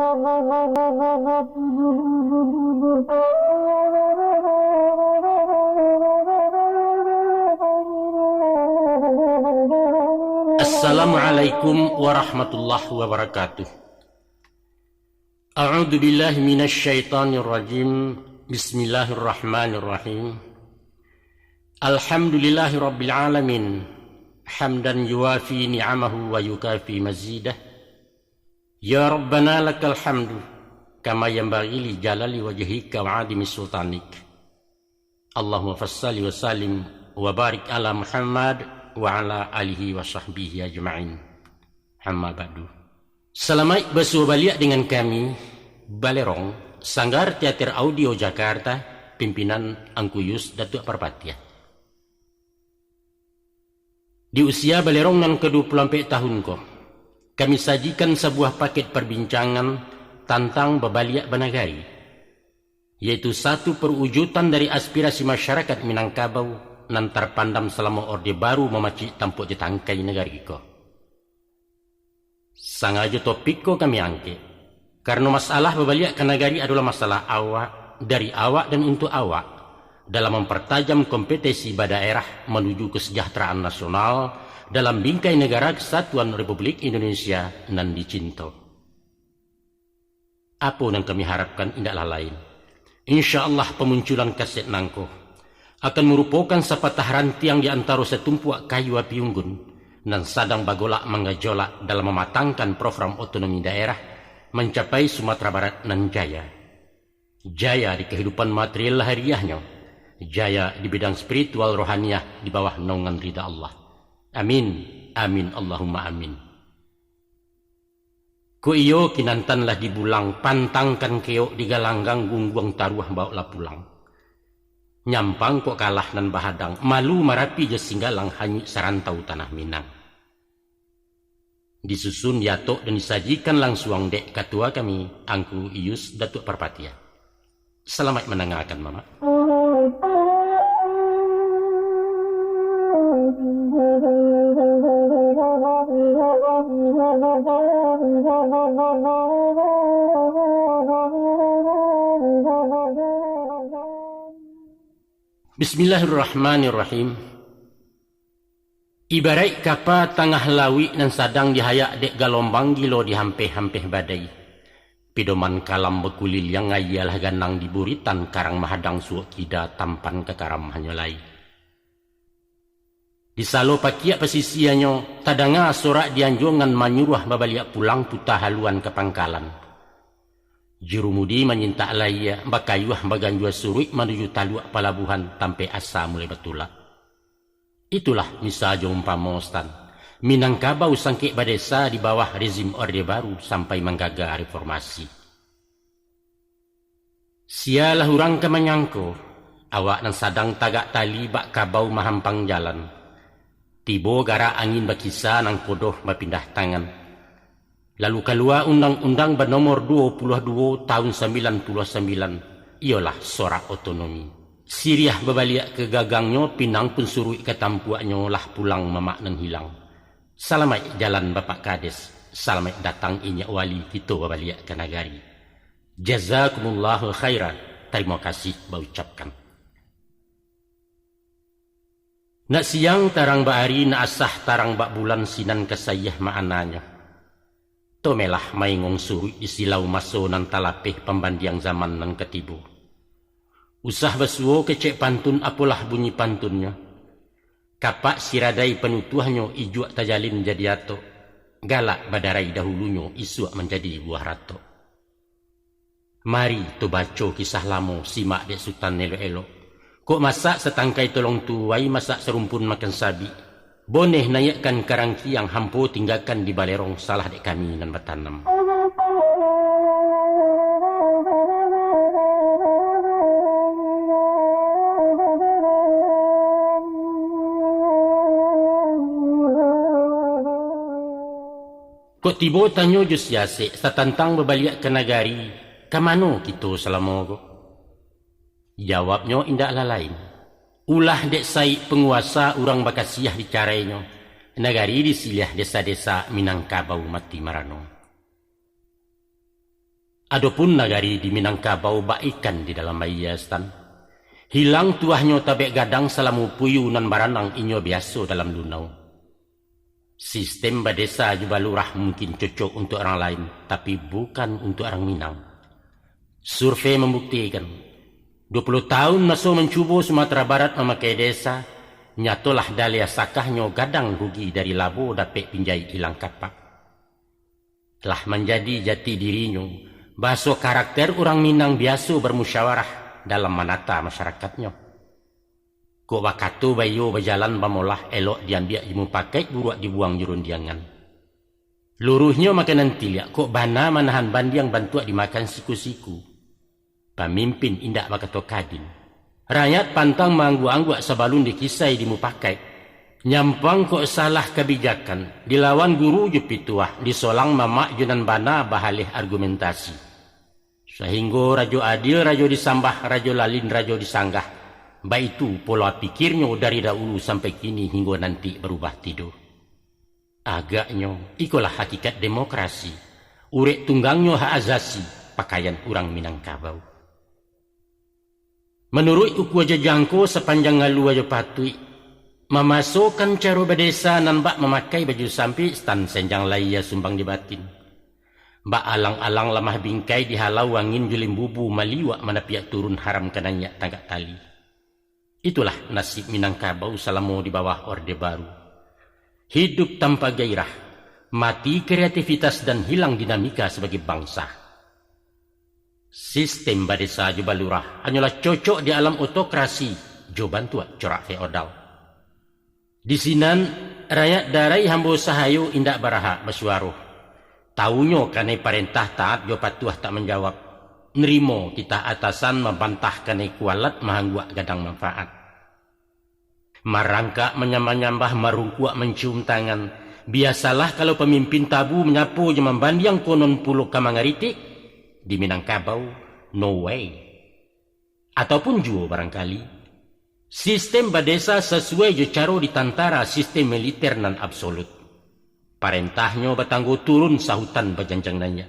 Assalamualaikum warahmatullahi wabarakatuh. A'udzu billahi minasy syaithanir rajim. Bismillahirrahmanirrahim. Alhamdulillahirabbil alamin. Hamdan yuwafi ni'amahu wa yukafi mazidah. Ya Rabbana lakal hamdu kama yanbaghi li jalali wajhika wa 'azimi sultanik. Allahumma fassalli wa sallim wa barik ala Muhammad wa ala alihi wa sahbihi ajma'in. Amma ba'du. Selamat bersuah balik dengan kami Balerong, Sanggar Teater Audio Jakarta, pimpinan Angkuyus Datuk Parpatia. Di usia Balerong nan ke-24 tahun ko, kami sajikan sebuah paket perbincangan tentang babaliak banagari, yaitu satu perwujudan dari aspirasi masyarakat Minangkabau nan terpandam selama Orde Baru memacik tampuk di tangkai negara iko. Sengaja topik ko kami angkat, karena masalah babaliak kanagari adalah masalah awak, dari awak dan untuk awak, dalam mempertajam kompetisi daerah menuju kesejahteraan nasional dalam bingkai negara Kesatuan Republik Indonesia nan dicinta. Apa yang kami harapkan indahlah lain, insya Allah pemunculan kaset nangko akan merupakan sepatah rantiang di antara setumpuak kayu api unggun dan sadang bagolak menggejolak dalam mematangkan program otonomi daerah mencapai Sumatera Barat nan jaya. Jaya di kehidupan material hariahnya, jaya di bidang spiritual rohaniah di bawah naungan ridha Allah. Amin, amin, Allahumma amin. Ku iyo kinantanlah dibulang, pantangkan keok di galanggang gungguang taruah bawa pulang. Nyampang kok kalah nan bahadang, malu marapi je singgalang hanyut sarantau tanah Minang. Disusun yatok dan disajikan langsung dek ketua kami, Angku Ius Datuk Parpatia. Selamat mendengarkan, Mama. Bismillahirrahmanirrahim. Ibarat kapa tengah lawi nan sadang dihayak dek galombang gilo di hampeh-hampeh badai. Pidoman kalam bekulil yang ngayalah ganang di buritan karang mahadang suak kida tampan ke karam hanyolai. Di salo pakiak pesisianyo tadanga sorak dianjongan manyuruh babaliak pulang puta haluan ke pangkalan. Jurumudi menyinta laya bakayuah baganjua surui menuju taluak palabuhan tampe asa mulai betulak. Itulah misajo umpamostan Minangkabau sangkik badesa di bawah rezim Orde Baru sampai menggaga reformasi. Sialah urang kemenyangko awak nan sadang tagak tali bak kabau mahampang jalan. Tibo gara angin bakisa nang kodoh bapindah tangan. Lalu keluar Undang-Undang bernomor 22 tahun 99, ialah sorak otonomi. Siriah berbalik ke gagangnya, pinang pun surui ke tampuaknya lah pulang memaknan hilang. Selamat jalan Bapak Kades, selamat datang inyak wali kita berbalik ke negari. Jazakumullahu khairan, terima kasih berucapkan. Nak siang tarang bahari, nak asah tarang bak bulan sinan kesayah ma'ananya. Tomelah maingong surui di silau maso nan talapeh pembandiang zaman nan ketibu. Usah besuo kecek pantun apalah bunyi pantunnya. Kapak siradai penutuhnya ijuak tajalin jadi ato. Galak badarai dahulunya isuak menjadi buah rato. Mari tu baco kisah lamo simak dek sultan elo-elo. Kok masak setangkai tolong tuai masak serumpun makan sabi. Boneh nayakkan karangki yang hampo tinggalkan di Balerong salah dek kami nan bertanam. Kok tiba tanyo jus yase satantang berbalik ke negari, kamano kita selama kok? Jawabnya indah lain. Ulah dek sai penguasa urang bakasiah di caranya. Negari disilih desa-desa Minangkabau mati marano. Adapun nagari di Minangkabau ba ikan di dalam maiyastan. Hilang tuahnya tabek gadang salamu puyu nan baranang inyo biasa dalam lunau. Sistem badesa juga lurah mungkin cocok untuk orang lain, tapi bukan untuk orang Minang. Survei membuktikan 20 tahun masuk mencuba Sumatera Barat memakai desa, nyatolah dalia sakahnya gadang rugi dari labo dapat pinjai hilang kapak. Telah menjadi jati dirinya, bahasa karakter orang Minang biasa bermusyawarah dalam menata masyarakatnya. Kok bakatu bayo berjalan bamolah elok diambil imu pakai buruak dibuang jurun diangan. Luruhnya makanan tiliak kok bana manahan bandiang bantuak dimakan siku-siku. Pemimpin indak bakato kadin. Rakyat pantang manggu-angguak sebalun dikisai dimu pakai. Nyampang kok salah kebijakan. Dilawan guru jepituah. Disolang mamak junan bana bahalih argumentasi. Sehingga rajo adil, rajo disambah, rajo lalin, rajo disanggah. Baik itu pola pikirnya dari dahulu sampai kini hingga nanti berubah tidur. Agaknya ikulah hakikat demokrasi. Urek tunggangnya hak azasi pakaian orang Minangkabau. Menurut uku aja jangko sepanjang ngalu aja patui. Memasukkan cara berdesa nambak memakai baju sampi stan senjang laia sumbang di batin. Ba alang-alang lamah bingkai dihalau angin julim bubu maliwak mana piak turun haram kananya tanggak tali. Itulah nasib Minangkabau selama di bawah Orde Baru. Hidup tanpa gairah, mati kreativitas dan hilang dinamika sebagai bangsa. Sistem badesa juga lurah hanyalah cocok di alam otokrasi, jo bantuan corak feodal. Di sinan, rakyat darai hambo sahayu indak baraha bersuaruh. Taunya kane perintah taat jo patuah tak menjawab. Nerimo kita atasan membantah kane kualat mahangguak gadang manfaat. Marangka menyambah-nyambah marungkuak mencium tangan. Biasalah kalau pemimpin tabu menyapu je membandiang konon pulau kamangaritik. Di Minangkabau, no way. Ataupun juga barangkali, sistem badesa sesuai je caro ditantara sistem militer nan absolut. Parentahnya batanggo turun sahutan bajanjang nanya.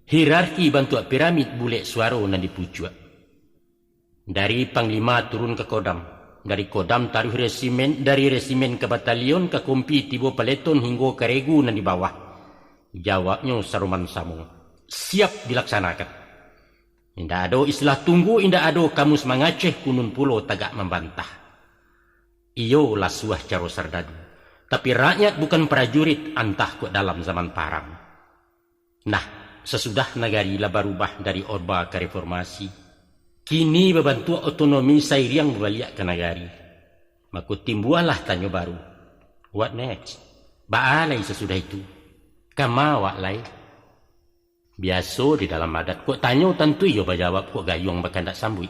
Hierarki bantuak piramid bulek suara nan dipucuak. Dari panglima turun ke kodam. Dari kodam taruh resimen, dari resimen ke batalion ke kompi tibo peleton hingga ke regu nan di bawah. Jawabnya saruman samung. Siap dilaksanakan. Indah ada istilah tunggu, indah ada kamus mengaceh kunun pulau tagak membantah. Iyo lasuah caro sardadu. Tapi rakyat bukan prajurit antah kok dalam zaman parang. Nah, sesudah negari lah berubah dari orba ke reformasi, kini berbantu otonomi sairiang berbalik ke negari. Maka timbualah tanya baru. What next? Baalai sesudah itu? Kamawak lai? Biasa di dalam adat, kok tanya tentu yo berjawab kok gayung bahkan tak sambut.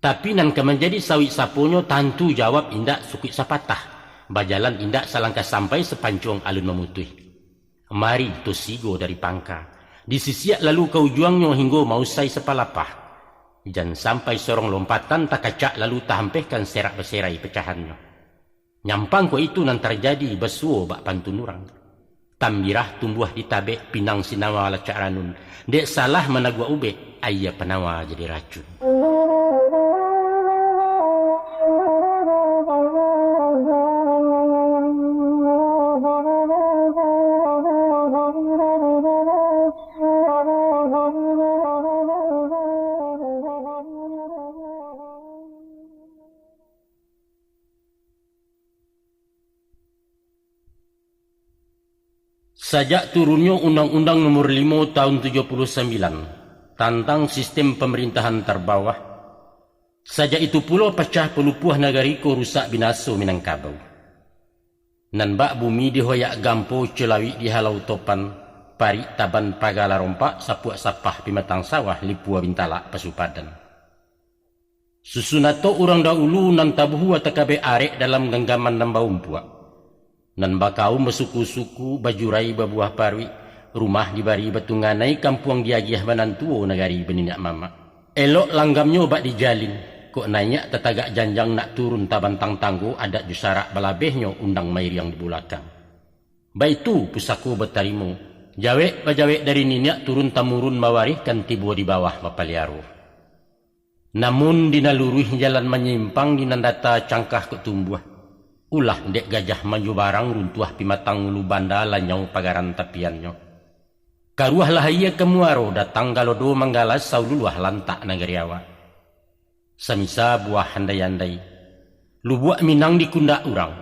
Tapi nan menjadi sawit saponyo tentu jawab indak sukit sapatah. Bajalan indak salangkah sampai sepancung alun memutih. Mari tu sigo dari pangka. Disisiak lalu kau juangnya hingga mau say sepalapah. Jangan sampai sorong lompatan tak kacak lalu tak hampihkan serak berserai pecahannya. Nyampang kok itu nan terjadi besuo bak pantun orang. Tambirah tumbuh di tabek pinang sinawa lacak ranun. Dek salah menagua ube, ayah penawa jadi racun. Sejak turunnya Undang-Undang Nomor 5 Tahun 79 tentang sistem pemerintahan terbawah, sejak itu pula pecah pelupuh nagariko rusak binaso Minangkabau. Nan bak bumi dihoyak gampo celawi dihalau topan, parik taban pagala rompak sapuak sapah pimatang sawah lipua bintala pasupadan. Susunato orang dahulu nan tabuhu atakabe arek dalam genggaman nambah umpuak. Nan bakau mesuku-suku bajurai babuah parwi, rumah dibari batunganai kampung diagiah banantuo negari beninak mama. Elok langgamnya bak dijalin, kok nanya tetagak janjang nak turun tabantang tanggo adat jusarak balabehnya undang mair yang di belakang. Baitu pusako bertarimu, Jawek dari ninya turun tamurun mawarihkan tibo di bawah mapaliaro. Namun dinaluruh jalan menyimpang dinandata cangkah ketumbuh. Ulah dek gajah maju barang runtuah pimatang ulu banda lanyau pagaran tapiannya. Karuahlah ia kemuaro datang galodo manggalas saululuah lantak nagariawa. Samisa buah handai-handai. Lubuak minang di kundak urang.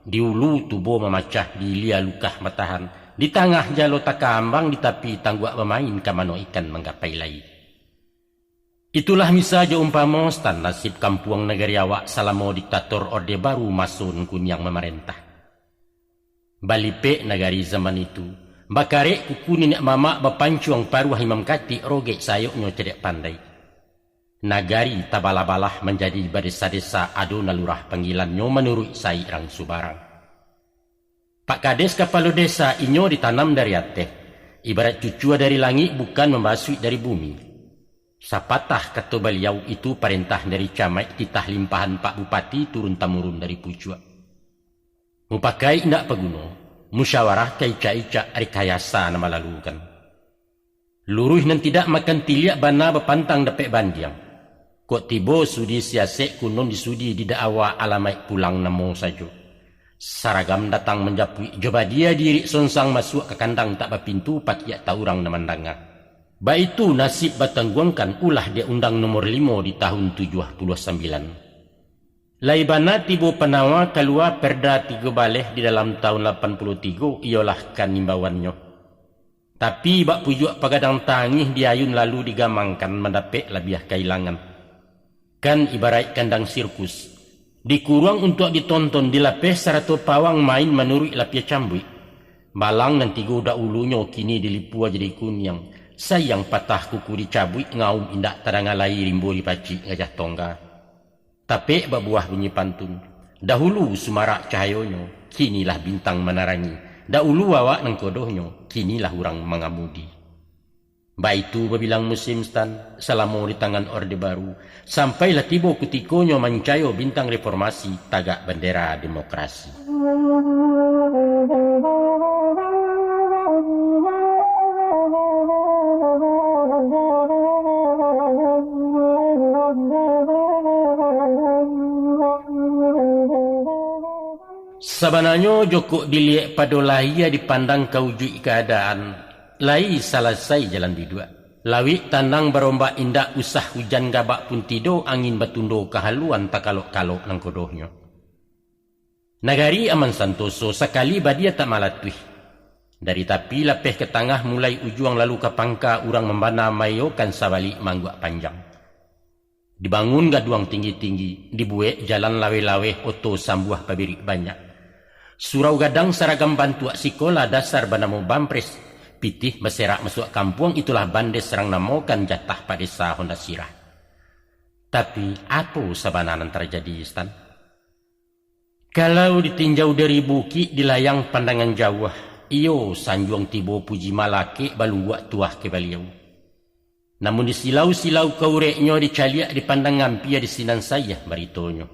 Di ulu tubo memacah di lia lukah matahan. Di tengah jalo takambang di tapi tangguak bermain kamano ikan menggapai lai. Itulah misaja umpama stan nasib kampuang nagariawa salamo diktator Orde Baru masun kunyang memerintah. Balipe nagari zaman itu. Bakare kuku nenek mama bapancuang paruah imam kati roge sayoknya cedek pandai. Nagari tabala-balah menjadi desa-desa ado nalurah panggilannya menurut sairang subarang. Pak Kades kepala desa inyo ditanam dari ateh. Ibarat cucua dari langit bukan membasui dari bumi. Sapatah kata beliau itu perintah dari camat titah limpahan Pak Bupati turun tamurun dari pucua. Mupakai indak peguno. Musyawarah kaica-ica rekayasa nama lalukan. Luruh nan tidak makan tiliak bana bepantang dapet bandiang. Kok tibo sudi siasek kunon disudi di da'awa alamai pulang namo saja. Saragam datang menjapui coba dia diri sonsang masuk ke kandang tak berpintu pakiak taurang namandanga. Ba itu nasib batangguangkan ulah dia undang nomor 5 di tahun 79. Laibana tibo penawa keluar perda 3 baleh di dalam tahun 83 ialah kan nimbawannya. Tapi bak pujuk pagadang tangih diayun lalu digamangkan mendapek labiah kailangan. Kan ibarat kandang sirkus. Dikurang untuk ditonton dilapis sarato pawang main menurut lapia cambui. Balang dan 3 udah ulunya kini dilipua jadi kunyang. Sayang patah kuku dicabui ngaum indak tadangalai rimbo dipaci ngajah tongga. Tapi babuah bunyi pantun. Dahulu sumarak cahayonyo, kinilah bintang menarangi. Dahulu awak nang kodohnya, kinilah orang mengamudi. Baitu babilang musim stan, selama di tangan Orde Baru, sampailah tiba kutikonyo mancayo bintang reformasi tagak bendera demokrasi. Sebenarnya Joko dilihat pada lahia dipandang kaujui keadaan. Lai selesai jalan di dua. Lawi tandang berombak indak usah hujan gabak pun tido angin batundo kehaluan tak kalok-kalok nang kodohnya. Nagari aman santoso sekali badia tak malatui. Dari tapi lapeh ke tengah mulai ujuang lalu ke pangka urang membana mayo kan sabalik mangguak panjang. Dibangun gaduang tinggi-tinggi, dibuek jalan lawe-lawe oto sambuah pabirik banyak. Surau gadang seragam bantuak sikola dasar banamo bampres. Pitih berserak masuk kampung itulah bandes serang namokan jatah pada desa Honda Sirah. Tapi apa sebenarnya terjadi Stan? Kalau ditinjau dari bukit di layang pandangan jauh, iyo sanjuang tibo puji malake baluak tuah ke baliau. Namun di silau-silau kaureknya dicaliak dipandang ngampia di sinan saya baritonyo.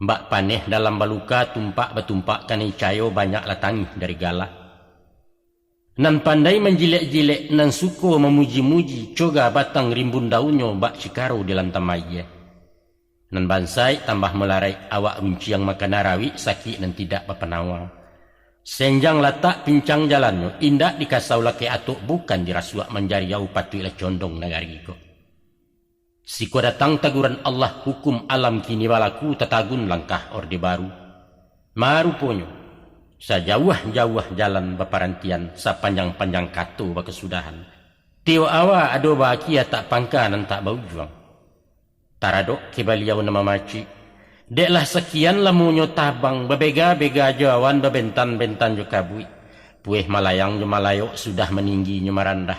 Mbak paneh dalam baluka tumpak betumpak kanai cayo banyak latangi dari galak. Nan pandai menjilek-jilek, nan suko memuji-muji, coga batang rimbun daunnya bak cikaro di lantamaya. Nan bansai tambah melarai awak runciang makan narawi sakit nan tidak berpenawang. Senjang latak pincang jalannya, indak dikasau laki atuk bukan dirasuak menjariau patuilah condong negari ko. Siko datang taguran Allah hukum alam kini balaku tatagun langkah Orde Baru. Maruponyo. Sajauh-jauh jalan beparantian sepanjang-panjang katu berkesudahan. Tio awa ado bahagia tak pangka dan tak bau juang. Taradok ke baliau nama maci. Deklah sekian lamunyo tabang bebega-bega jawan bebentan-bentan jo kabui. Pueh malayang jo malayok sudah meninggi nyo marandah.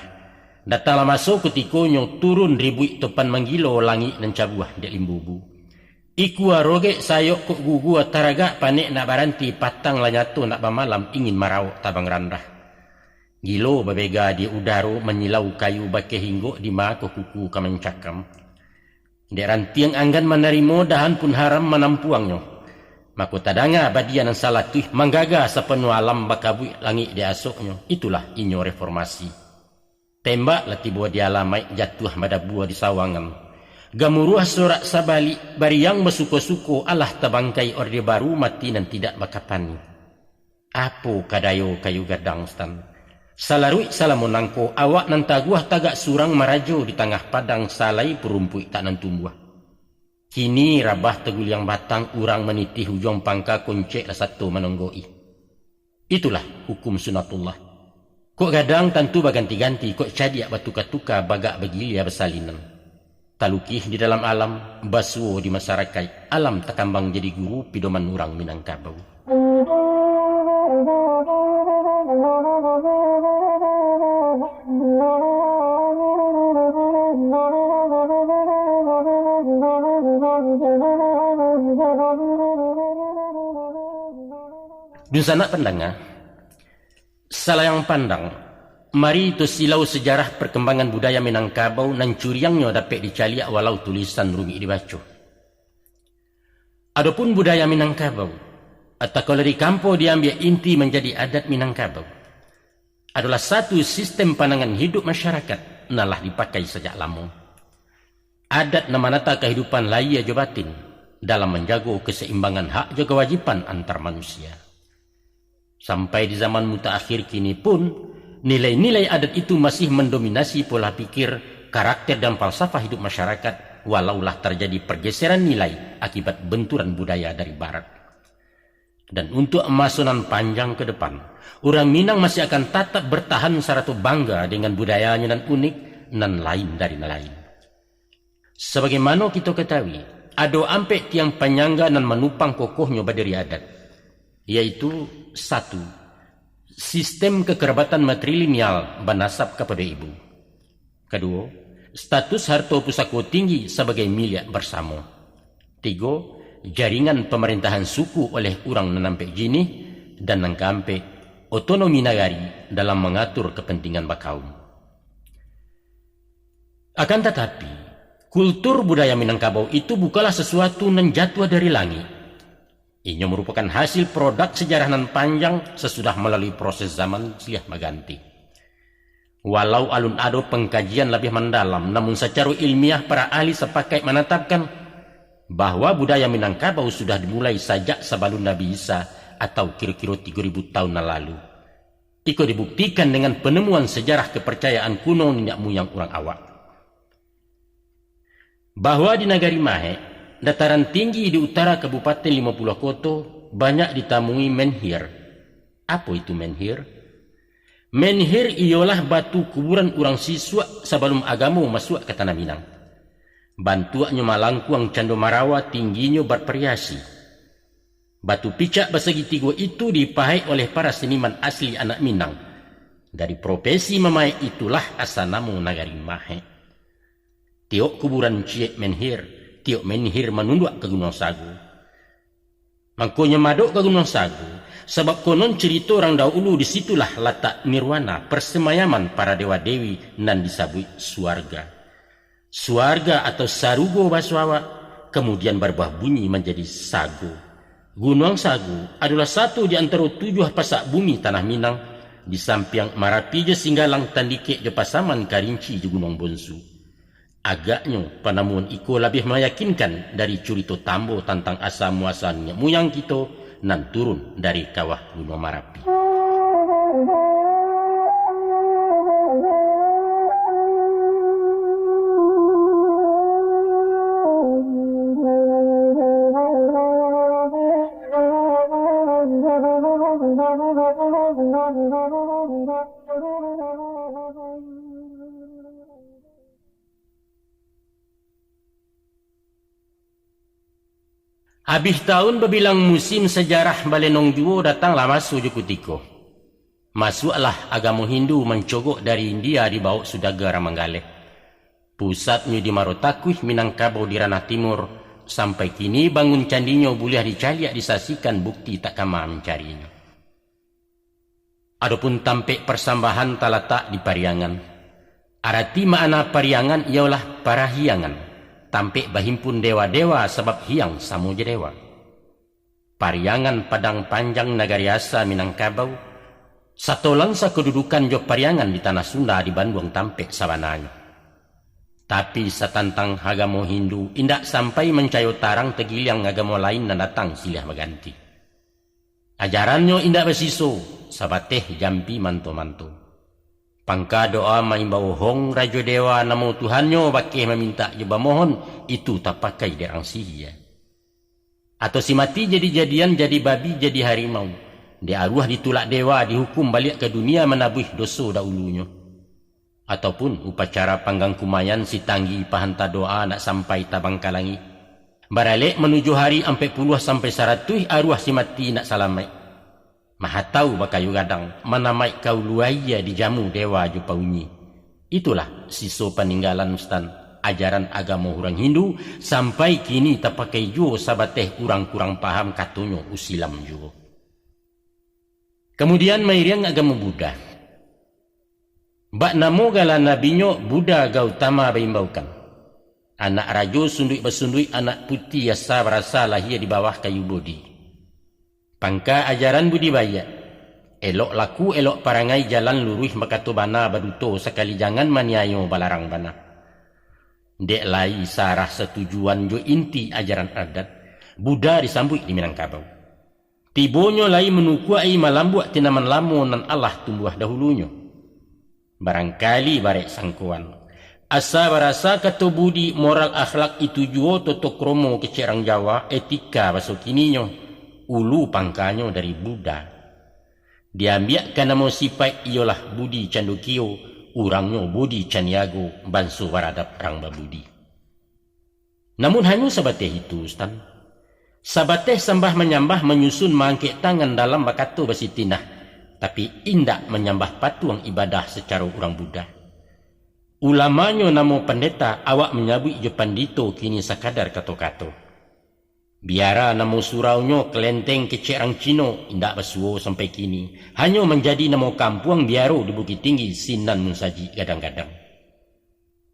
Datanglah masuk kutikonyo turun ribui topan menggilo langit dan cabuah dek limbubu. Iku aroge sayok kok gugu taraga panik nak baranti patang lanyato nak bamalam ingin marau tabang randah. Gilo babega di udaro menyilau kayu bake hinggo di mako kuku kamencakam. Dek rantiang anggan menerimo dahan pun haram menampuangnya. Maka tadanga badia nan salatuh manggaga sepenuh alam bakabui langit di asoknya. Itulah inyo reformasi. Tembak lati buah dialamai jatuh pada buah di sawangan. Gamuruah sorak sabali bari yang bersuko-suko Allah tabangkai orde baru mati dan tidak bakapani. Apo kadayo kayu gadang stan. Salarui salamonangko awak nan taguah tagak surang marajo di tengah padang salai perumpui tak nan tumbuh. Kini rabah tegul yang batang urang meniti hujung pangka kuncek lah satu menonggoi. Itulah hukum sunatullah. Kok gadang tentu baganti-ganti kok cadiak batuka-tuka bagak begilia bersalinan. Talukih di dalam alam, basuo di masyarakat, alam takambang jadi guru pidoman urang Minangkabau. Dun sanak pandanga, salayang pandang, mari itu silau sejarah perkembangan budaya Minangkabau nan curiangnya dapat dicaliak walau tulisan rumi dibaca. Adapun budaya Minangkabau, atau kalau di kampo diambil inti menjadi adat Minangkabau, adalah satu sistem pandangan hidup masyarakat nalah dipakai sejak lama. Adat namanata kehidupan laya jo batin dalam menjaga keseimbangan hak jo kewajiban antar manusia. Sampai di zaman mutaakhir kini pun, nilai-nilai adat itu masih mendominasi pola pikir, karakter dan falsafah hidup masyarakat, walaulah terjadi pergeseran nilai akibat benturan budaya dari barat. Dan untuk emasonan panjang ke depan, orang Minang masih akan tetap bertahan seratu bangga dengan budayanya dan unik, dan lain dari lain. Sebagaimana kita ketahui, ada ampe tiang penyangga dan menupang kokohnya badiri adat, yaitu satu, sistem kekerabatan matrilineal banasab kepada ibu. Kedua, status harta pusako tinggi sebagai milik bersama. Tiga, jaringan pemerintahan suku oleh orang nanampe jini dan nangkampe otonomi nagari dalam mengatur kepentingan bakaum. Akan tetapi, kultur budaya Minangkabau itu bukanlah sesuatu yang jatuh dari langit. Ini merupakan hasil produk sejarah nan panjang sesudah melalui proses zaman silih maganti. Walau alun ado pengkajian lebih mendalam, namun secara ilmiah para ahli sepakat menetapkan bahwa budaya Minangkabau sudah dimulai sejak sebelum Nabi Isa atau kira-kira 3000 tahun lalu. Iko dibuktikan dengan penemuan sejarah kepercayaan kuno nenek moyang orang awak. Bahwa di Nagari Mahe, dataran tinggi di utara Kabupaten 50 Koto, banyak ditemui menhir. Apa itu menhir? Menhir ialah batu kuburan orang siswa sebelum agama masuk ke tanah Minang. Bantuannya malangkuang cando marawa tingginya bervariasi. Batu picak bersegi tiga itu dipakai oleh para seniman asli anak Minang. Dari profesi memae itulah asal nama Nagari Mahe. Tiok kuburan ciek menhir, tiok menhir menunduk ke Gunung Sagu. Mangkonya madok ke Gunung Sagu, sebab konon cerita orang dahulu disitulah letak nirwana persemayaman para dewa-dewi nan disebut suarga. Suarga atau sarugo baswawa kemudian berubah bunyi menjadi sagu. Gunung Sagu adalah satu di antara 7 pasak bumi tanah Minang di samping Marapi je Singgalang tandike je pasaman Karinci je Gunung Bonsu. Agaknya penemuan iko lebih meyakinkan dari cerita tambo tentang asal muasalnya muyang kita nan turun dari kawah Gunung Marapi. Habis tahun berbilang musim sejarah Balenong Juo datanglah masuk Jukutiko. Masuklah agama Hindu mencogok dari India dibawa Sudaga Ramanggale. Pusatnya di Marotakuih, Minangkabau di ranah timur. Sampai kini bangun candinya boleh dicaliak disaksikan bukti tak kama mencarinya. Adapun tampek persambahan talatak di Pariangan. Arti makna Pariangan ialah parahiangan. Tampek berhimpun dewa-dewa sebab hiang samuja dewa. pariangan Padang Panjang Nagariasa Minangkabau, satolang sa kedudukan jo pariangan di tanah Sunda di Bandung Tampek sabananya. Tapi sa tantang agama Hindu indak sampai mencayo tarang tegilang agama lain na datang silih maganti. Ajarannya indak besiso, sabateh jampi manto-manto. Pangka doa maimbau hong rajo dewa namo Tuhannya bakeh meminta juba mohon itu tak pakai derang sihia. Atau si mati jadi-jadian jadi babi jadi harimau. Dia arwah ditulak dewa dihukum balik ke dunia menabuh dosa dahulunya. Ataupun upacara panggang kumayan si tanggi pahanta doa nak sampai tabang kalangi. Baralik menuju hari ampe puluh sampai 100 arwah si mati nak salamai. Maha tahu bakayu gadang manamai kau luaya dijamu dewa jupa unyi. Itulah siso peninggalan Ustaz ajaran agama orang Hindu sampai kini tak pakai jo sabateh orang kurang paham katunyo usilam jo. Kemudian mairiang agama Buddha. Bak namo gala nabinyo Buddha Gautama baimbaukan. Anak rajo sundui bersundui anak putih asa berasa lahir di bawah kayu bodi. Pangka ajaran budibaya. Elok laku elok parangai jalan lurus makatu bana baduto sekali jangan maniayo balarang bana. Dek lai sarah setujuan jo inti ajaran adat. Buddha disambut di Minangkabau. Tibonyo lai menukuai malambuak tinaman lamo nan Allah tumbuh dahulunya. Barangkali barek sangkuan. Asa barasa kata budi moral akhlak itu juo toto kromo kecerang Jawa etika baso kininyo. Ulu pangkanyo dari Buddha. Diambiakkan nama sifat ialah budi candukio, urangnya budi canyago, bansu waradap rang babudi. Namun hanya sabateh itu, Ustaz. Sabateh sambah menyambah menyusun mangkek tangan dalam bakato basitinah, tapi indak menyambah patuang ibadah secara urang Buddha. Ulamanya namo pendeta awak menyabui je pandito kini sakadar kato-kato. Biara namo suraunyo kelenteng kecerang Cino indak basuo sampai kini. Hanya menjadi namo kampung biaro di Bukit Tinggi Sinan Munsaji gadang-gadang.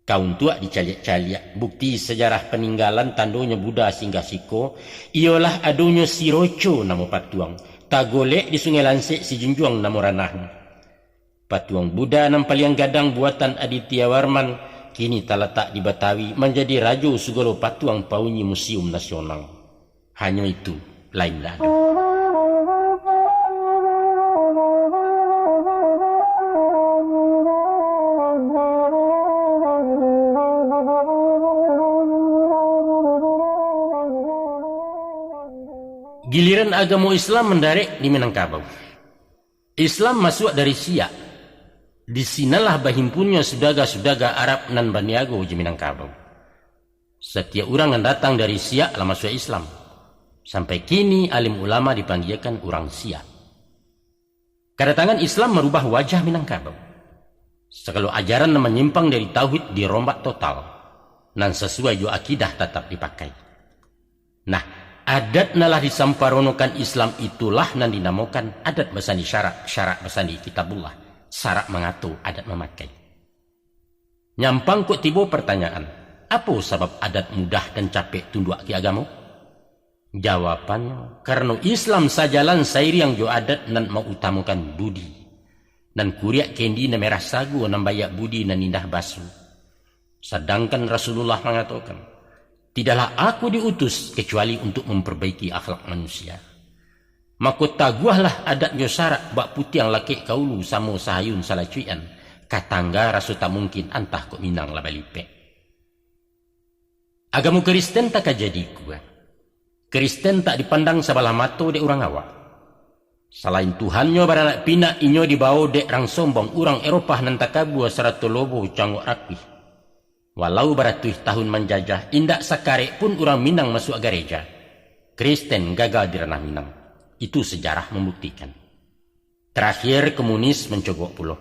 Kaun tua dicaliak-caliak. Bukti sejarah peninggalan tandonya Buddha singgah siko. Ialah adonyo si Roco namo patuang. Tagolek di Sungai Lansik si Junjuang namo ranahnya. Patuang Buddha nampaliang gadang buatan Aditya Warman. Kini terletak di Betawi menjadi rajo segala patuang paunyi Museum Nasional. Hanya itu, lain tak ada. Giliran agama Islam mendarik di Minangkabau. Islam masuk dari Siak. Di sinalah bahimpunnya sudaga-sudaga Arab nan Baniago di Minangkabau. Setiap orang yang datang dari Siak lah masuk Islam. Sampai kini alim ulama dipanggilkan orang Siak. Kedatangan Islam merubah wajah Minangkabau. Segala ajaran yang menyimpang dari tauhid dirombak total. Dan sesuai jo akidah tetap dipakai. Nah, adat nalah disamparonokan Islam itulah yang dinamakan adat basani syarak basani kitabullah. Syarak mengatur adat memakai. Nyampang kok tiba pertanyaan. Apa sebab adat mudah dan capek tunduk ke agama? Jawabannya, karena Islam sajalan sairi yang jo adat nan mengutamakan budi. Dan kuriak kendi na merah sagu nan bayak budi nan indah basu. Sedangkan Rasulullah mengatakan, tidaklah aku diutus kecuali untuk memperbaiki akhlak manusia. Maka taguahlah adat jo syarak bak putih yang laki kaulu samo sahayun salacuian. Katangga rasu tak mungkin antah kok minang lah balipek. Agama Kristen tak jadi kuat. Kristen tak dipandang sebelah mata dek orang awak. Selain Tuhannya baranak pinak inyo dibawa dek rang sombong orang Eropah nan takabua seratu lobo cangok rakwi. Walau beratuh tahun menjajah, indak sakarek pun orang Minang masuk gereja. Kristen gagal di ranah Minang. Itu sejarah membuktikan. Terakhir komunis mencogok pulau.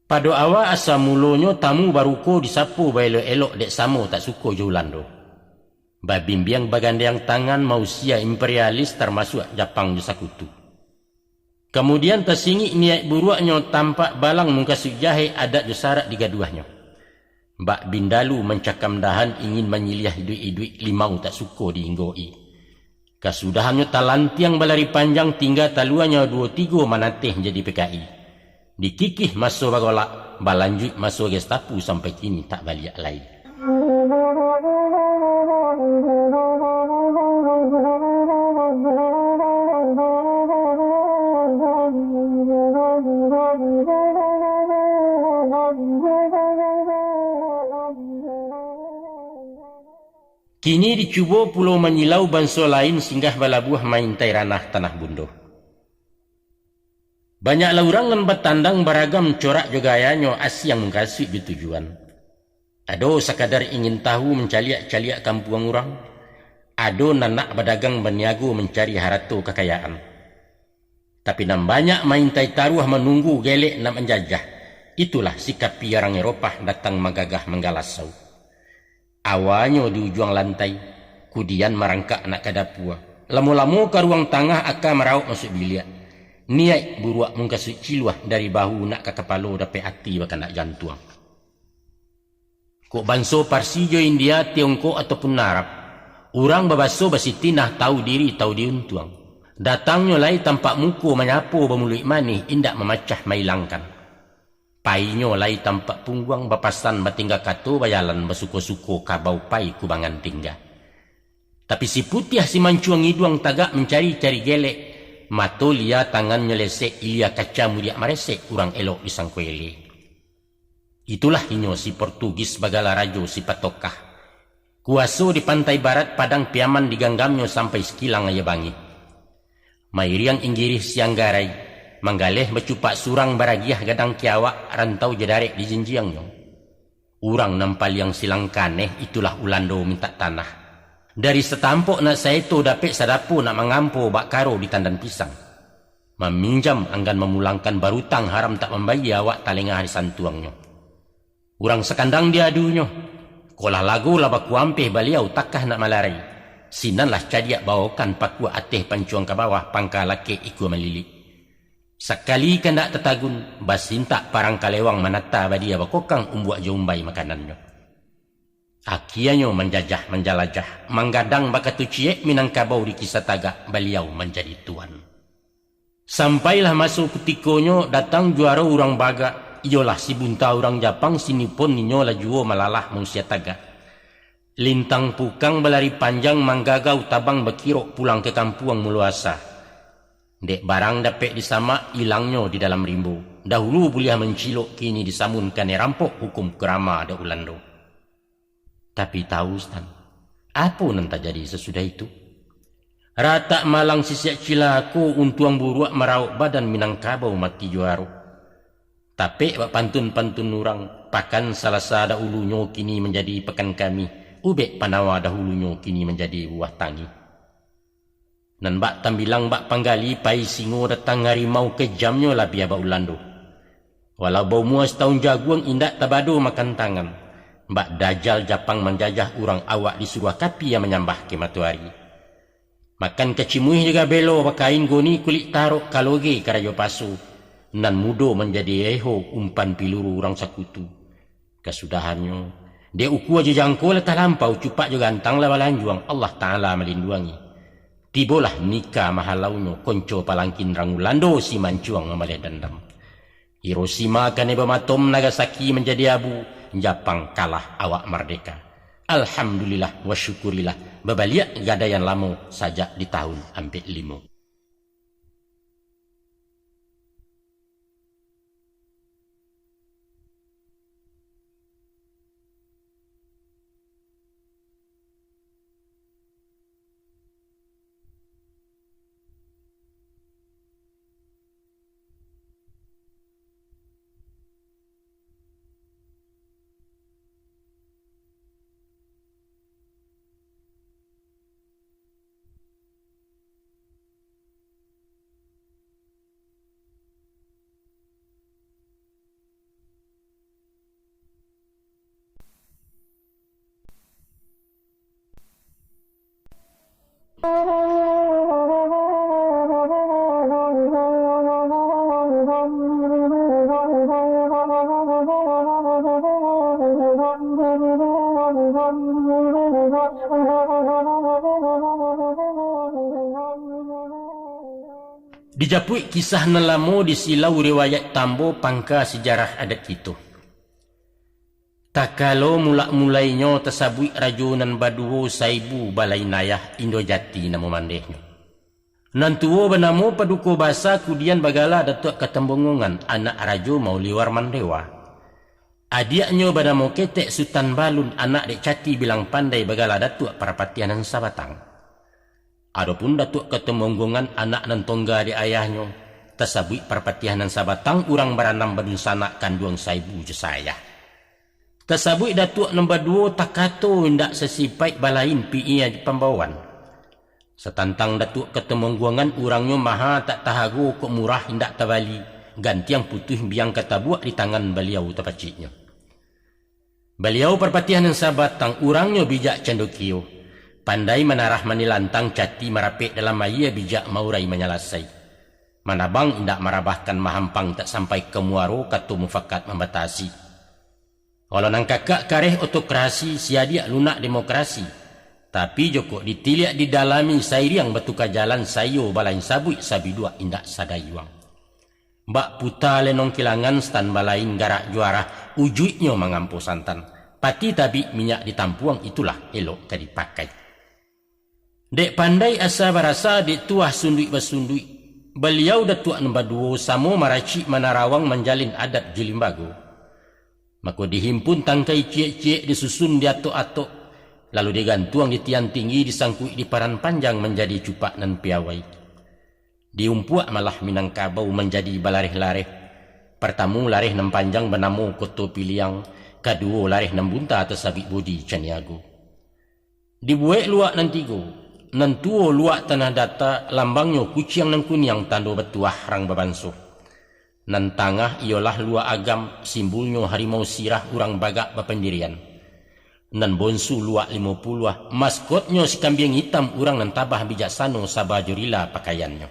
Pada awal asa mulonyo tamu baruko disapu bailo elok dek samo tak suko Jolando. Babimbiang bagandang tangan mausia imperialis termasuk Jepang di Sakutu. Kemudian tersingi niat buruaknya tampak balang muka sujahe adat jusarak digaduahnya. Mbak Bindalu mencakam dahan ingin menyiliah idui-idui limau tak suko diinggoi. Kasudahannya talantiang balari panjang tinggal taluannya 2-3 manateh jadi PKI. Dikikih masuk bagolak, balanjut masuk Gestapo sampai kini tak balik lagi. Kini dicuba Pulau Manyilau bangsa lain singgah balabuh maintai ranah tanah bundo. Banyaklah orang yang bertandang beragam corak jogayanyo asyang mengkasih di tujuan. Ado sekadar ingin tahu mencaliak-caliak kampung orang. Ado nanak berdagang berniaga mencari harta kekayaan. Tapi nam banyak maintai taruh menunggu gelek nak menjajah. Itulah sikap piarang Eropah datang magagah menggalasau. Awalnya di ujung lantai, kemudian merangkak nak ke dapur. Lama-lama ke ruang tengah akan meraup masuk bilik. Niat buruak mengkasut ciluah dari bahu nak ke kepala dapat hati bahkan nak jantung. Kok banso Parsi jo India, Tiongkok ataupun Arab, orang berbaso basiti nah tahu diri tahu diuntuang. Datangnya lai tampak muka menyapu bermulut manis indak memacah mailangkan. Painya lai tampak pungguang bapasan batinggal kato bayalan basuko-suko kabau pai kubangan tinggal. Tapi si putih si mancuang hidung tagak mencari-cari gelek. Mato lia tangan nyelesek ilia kaca mulia maresek kurang elok disang kuele. Itulah inyo si Portugis bagala rajo si patokah. Kuaso di pantai barat padang piaman diganggamnya sampai sekilang aya bangi. Mairiang Inggris siang garai. Manggaleh bercupak surang baragiah gadang kiawak rantau jedarek di jenjiangnya. Urang nampal yang silang kaneh itulah Ulando minta tanah. Dari setampok nak saya tu dapat sadapu nak mengampu bak karo di tandan pisang. Meminjam anggan memulangkan barutang haram tak membayar awak talengah di santuangnya. Urang sekandang dia adunya. Kolah lagu lah baku ampeh baliau takkah nak malarai. Sinanlah cadiak bawakan pakua ateh pancuang ke bawah pangka laki ikut melilik. Sekali kendak tetagun, basintak parang kalewang manata badia bakokang umbuak jombai makanannya. Akianyo menjajah menjalajah, menggadang bakatu ciek minangkabau di kisah tagak beliau menjadi tuan. Sampailah masuk kutikonyo datang juara orang baga, iyolah si bunta orang Japang sini pun ninyo lajuo malalah manusia tagak. Lintang pukang belari panjang manggagau tabang bekirok pulang ke kampung muluasa. Dek barang dapat disama hilangnya di dalam rimbu. Dahulu boleh mencilok kini disamunkan rampok hukum kerama ada Ulando. Tapi tahu Stan, apa yang terjadi sesudah itu? Rata malang sisiak cilaku untuang buruak meraup badan Minangkabau mati juaro. Tapi bak pantun-pantun orang pakan salasa dahulunya kini menjadi pekan kami. Ubek panawa dahulunya kini menjadi buah tangi. Dan bak tambilang bak panggali pai singo datang harimau kejamnya lah biar bak Ulando. Walau bau muas tahun jaguang indak tabado makan tangan. Bak dajal Japang menjajah orang awak disuruh kapi yang menyambah ke matuari. Makan kecimuih juga belo bakain goni kulit tarok kaloge karajo pasu. Nan mudo menjadi eho umpan piluru orang sakutu. Kesudahannya. Dia uku aja jangkau letah lampau cupak juga gantang lah balanjuang. Allah Ta'ala melinduangi. Tibolah nikah mahalaunya konco palangkin rang Ulando si mancuang memalih dendam. Hiroshima kane bematom Nagasaki menjadi abu. Japang kalah awak merdeka. Alhamdulillah wa syukurillah. Babaliak gadayan lamo sajak di tahun hampir 5. Dijapui kisah nalamo di silau riwayat tambo pangka sejarah adat itu. Takalo mulak-mulainya tasabui rajunan baduo saibu balai nayah Indojati namo mandehnya. Nantuo benamo paduko basa kudian bagala datuk katembongongan anak rajo mau liwar mandewa. Adiaknya benamo ketek Sultan Balun anak dek cati bilang pandai bagala datuk parapatianan Sabatang. Adapun datuk katembongongan anak nantongga di ayahnya tasabui parapatianan Sabatang urang beranam badun sanak kanduang saibu je saya. Tasabui datuk nombor 2 takato ndak sesipai balain piia di pembawaan. Setantang datuk ketemongguangan urangnya maha tak tahago kok murah ndak tabali gantiang putih biang kata buak di tangan beliau tapaciknya. Beliau perpatihan Sabatang urangnya bijak cendokio. Pandai menarah manilantang cati merapik dalam maya bijak maurai menyalasai. Manabang ndak marabahkan mahampang tak sampai ke muaro katu mufakat membatasi. Kalau nang kakak kareh otokrasi siadia lunak demokrasi. Tapi joko ditiliak didalami sairiang batuka jalan sayo balain sabui sabidua indak sadayuang. Mbak puta lenong kilangan stan balain garak juara ujuitnya mengampu santan. Pati tabi minyak ditampuang itulah elok kadipakai. Dek pandai asa barasa dek tuah sundui basundui. Beliau datuk nombor 2 samo maraci manarawang menjalin adat Jilimbago. Maka dihimpun tangkai ciek-ciek disusun di atok-atok, lalu digantuang di tiang tinggi disangkui di paran panjang menjadi cupak nan piawai. Diumpuak malah Minangkabau menjadi balareh-lareh. Pertamu lareh nan panjang benamu koto piliang, kedua lareh nan bunta atas sabik bodi caniago. Dibuek luak nan tigo, nan tuo luak tanah data lambangnya kuciang nan kuniang tando betuah rang babanso. Nan tangah ialah lua agam simbulnya harimau sirah urang bagak bapendirian. Nan bonsu lua 50 maskotnya si kambing hitam urang nan tabah bijaksano sabajurila pakaiannya.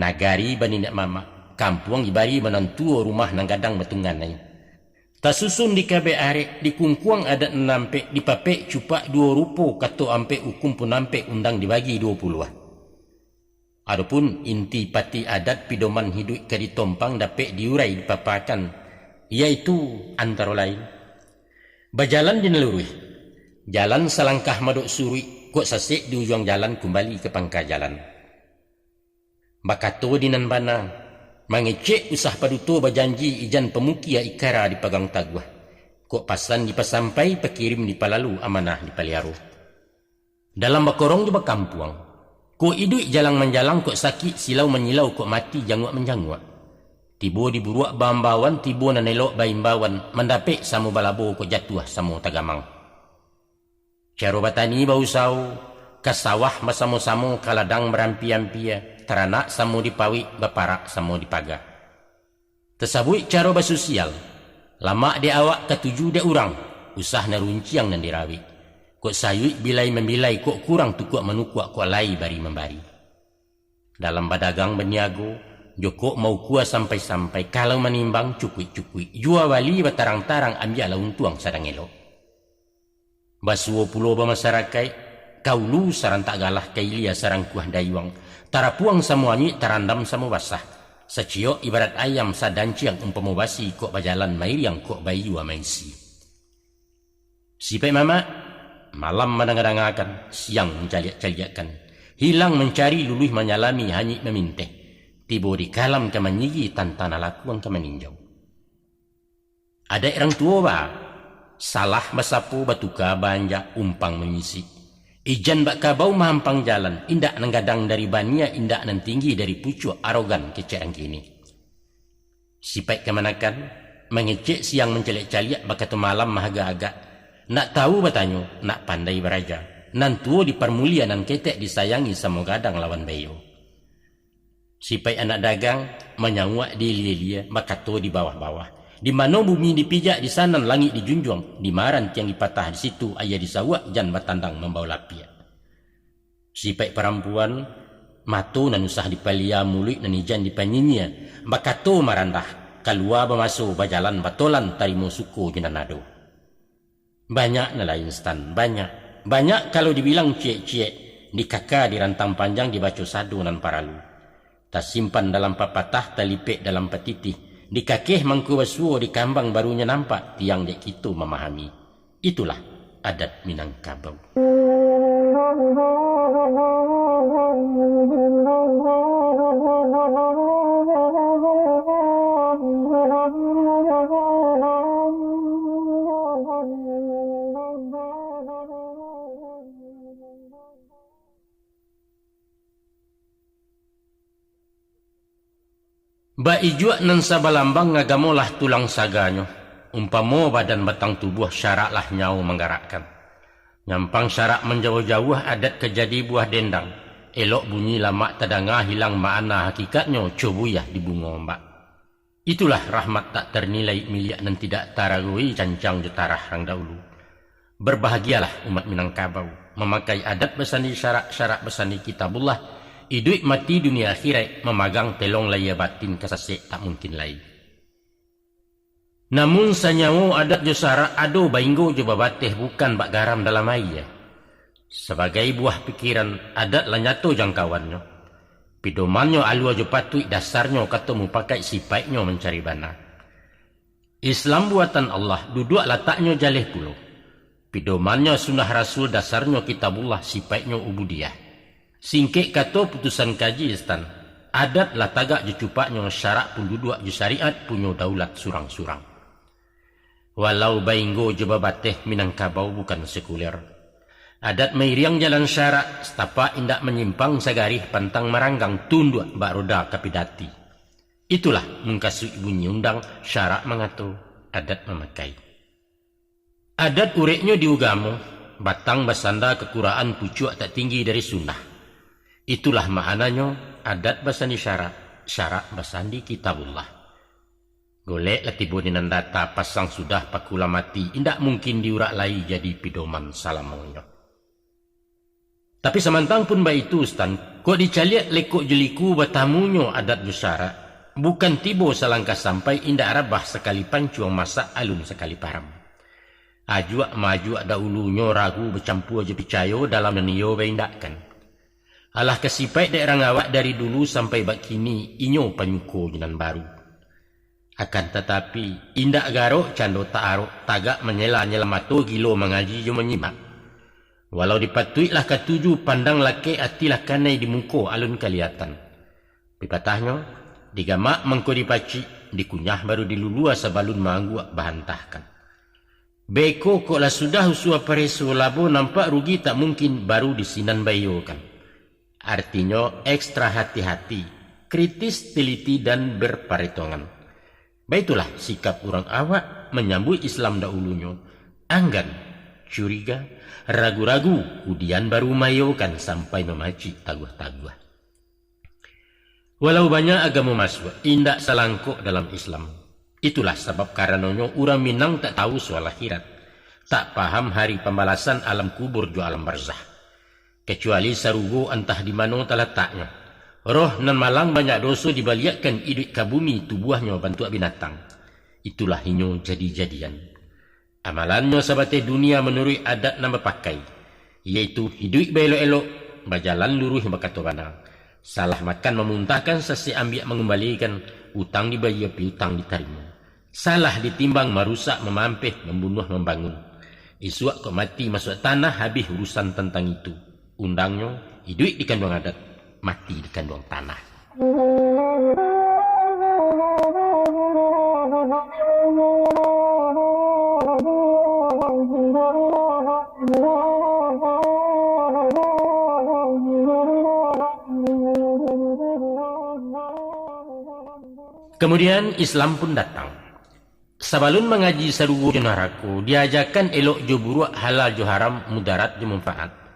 Nagari baninak mama kampung ibari menantuo rumah nang gadang betunganai. Tasusun di kabe arek di kungkuang adat nampe di papek cupak 2 rupo kato ampe hukum pun nampe undang dibagi 20. Adapun inti pati adat pidoman hidup ke ditompang dapat diurai dipaparkan, iaitu antara lain berjalan di nelurui, jalan selangkah maduk suri, kok sasik di ujung jalan kembali ke pangka jalan. Bakato di nanbana, mengecek usah paduto berjanji ijan pemukia ikara dipegang taguah, kok pasan dipasampai pekirim di palalu amanah di paliaru. Dalam bakorong di bakampuang, ko iduk jalang menjalang kok sakit silau menyilau kok mati janguak menjanguak. Tibo diburuak bambawan tibo nanelok baimbawan mendapik samu balabo kok jatuh samu tagamang. Caro batani bau sau kasawah masamo-samo kaladang merampi-ampia teranak samu dipawi baparak samu dipaga. Tersabui caro basosial lama de awak ketujuh de urang usah narunciang nan dirawi. Kok sayui bilai membilai kok kurang tukuk menukuak kok lai bari membari. Dalam badagang berniago, joko mau kuah sampai-sampai kalau menimbang cukui-cukui. Jua wali batarang-tarang ambil untuang sadang elok. Basuo pulau bermasyarakat, kaulu sarang tak galah kailia sarang kuah dayuang. Tarapuang samuanyi tarandam samu basah. Secio ibarat ayam sadanciang umpamu basi kok bajalan mairiang kok bayu amaisi. Sipai mama, malam mendengar-dengarkan, siang mencaliak-caliakkan. Hilang mencari luluh menyalami hanyik meminteh. Tibo di kalam ke menyigi tantana lakuan ke meninjau. Ada orang tua ba? Salah basapu batuka banja umpang mengisi. Ijan bak kabau mahampang jalan. Indak nenggadang dari bania, indak nan tinggi dari pucuk arogan kecerang kini. Sipai kemanakan? Mengecek siang mencaliak-caliak bakatu malam mahaga-agak. Nak tahu bertanya, nak pandai beraja. Nan tuo dipermulia nan ketek disayangi sama gadang lawan bayo. Sipai anak dagang menyanguak di lia-lia makato di bawah-bawah. Di mana bumi dipijak di sana langit dijunjung. Di maran tiang dipatah di situ ayah disawak jan batandang membawa lapia. Sipai perempuan mato nan usah dipalia mulut nan ijan dipanyinya. Makato marandah keluar bermasuk bajalan batolan tarimo suku jenanado. Banyak nelayan stan, banyak kalau dibilang ciek-ciek di kakak di rantang panjang dibaca sadu nan paralu. simpan dalam papatah, talipek dalam patitih. Di kakeh mangku wasuo, di kambang barunya nampak, tiang dek kita memahami. Itulah adat Minangkabau. Ba ijuak nan sabalambang ngagamolah tulang saganyo. Umpamo badan batang tubuh syaraklah nyau menggerakkan. Nyampang syarak menjauh-jauh adat kejadi buah dendang. Elok bunyi lama tadanga hilang makna hakikatnya cobuyah di bunga ombak. Itulah rahmat tak ternilai milik nan tidak taragui cancang jutarah hang dahulu. Berbahagialah umat Minangkabau memakai adat besani syarak-syarak besani kitabullah. Hidup mati dunia akhirat memegang telong laya batin kasasek tak mungkin lain. Namun sanyawo adat jo syarak ado bainggo jo babateh bukan bak garam dalam air. Sebagai buah pikiran adat lanyato jangkauannya. Pidomannya alua jo patui dasarnya katamu pakai sipaiknya mencari bana. Islam buatan Allah duduk letaknya jaleh pulau. Pidomannya sunnah Rasul dasarnya kitabullah sipaiknya ubudiyah. Singkek kata putusan kaji istan. Adat lah tagak je cupaknya syarak pun duduk je syariat punya daulat surang-surang. Walau bainggo je babateh Minangkabau bukan sekuler. Adat mairiang jalan syarak setapa indak menyimpang sagarih pantang maranggang tunduk bak roda kapidati. Itulah mengkasui bunyi undang syarak mengatur adat memakai. Adat ureknya di ugamo batang basanda kekuraan pucuk tak tinggi dari sunnah. Itulah maknanya adat basani syarak, syarak basandi kitabullah. Golek latibu dinan data pasang sudah pakula mati, indak mungkin diurak lai jadi pidoman salamonyo. Tapi semantang pun baik itu stan, kok dicaliat lekuk jeliku batamunyo adat syarak, bukan tibo selangkah sampai indak rabah sekali pancuang masak alun sekali param. Ajuak majuak dahulunya ragu bercampur je picayo dalam neniyo baindakkan. Alah kesipai daerah ngawak dari dulu sampai bakini inyo panyuko jinan baru. Akan tetapi indak garok cando ta'arok tagak menyela-nyela mato gilo mengaji jo menyimak. Walau dipatuiklah ketujuh pandang lake atilah kanai di muko alun kelihatan. Pipatahnya digamak mengko dipaci dikunyah baru dilulua sebalun mangguak bahantahkan. Beko koklah sudah usua pareso labo nampak rugi tak mungkin baru disinan bayokan. Artinya ekstra hati-hati, kritis, teliti dan berperhitungan. Baitulah sikap orang awak menyambut Islam dahulunya. Anggan, curiga, ragu-ragu, kemudian baru mayokan sampai memaci taguh-taguh. Walau banyak agama masuk, indak salangkuk dalam Islam. Itulah sebab karenanya orang Minang tak tahu soal akhirat. Tak paham hari pembalasan alam kubur jo alam barzah. Kecuali sarugo entah di mana terletaknya. Roh nan malang banyak dosa dibaliakkan hidup ke bumi tubuhnya bantu binatang. Itulah inyo jadi-jadian. Amalannya sabateh dunia menurut adat nama pakai. Iaitu hidup belok-elok, berjalan luruh berkata banang. Salah makan memuntahkan sesi ambil mengembalikan, utang dibayar piutang diterima. Salah ditimbang merusak, memampih, membunuh, membangun. Isuak kau mati masuk tanah habis urusan tentang itu. Undangnya hidup di kandung adat, mati di kandung tanah. Kemudian Islam pun datang. Sabalun mengaji sarugo jonaraku, diajarkan elok jo buruk halal jo haram mudarat jo manfaat.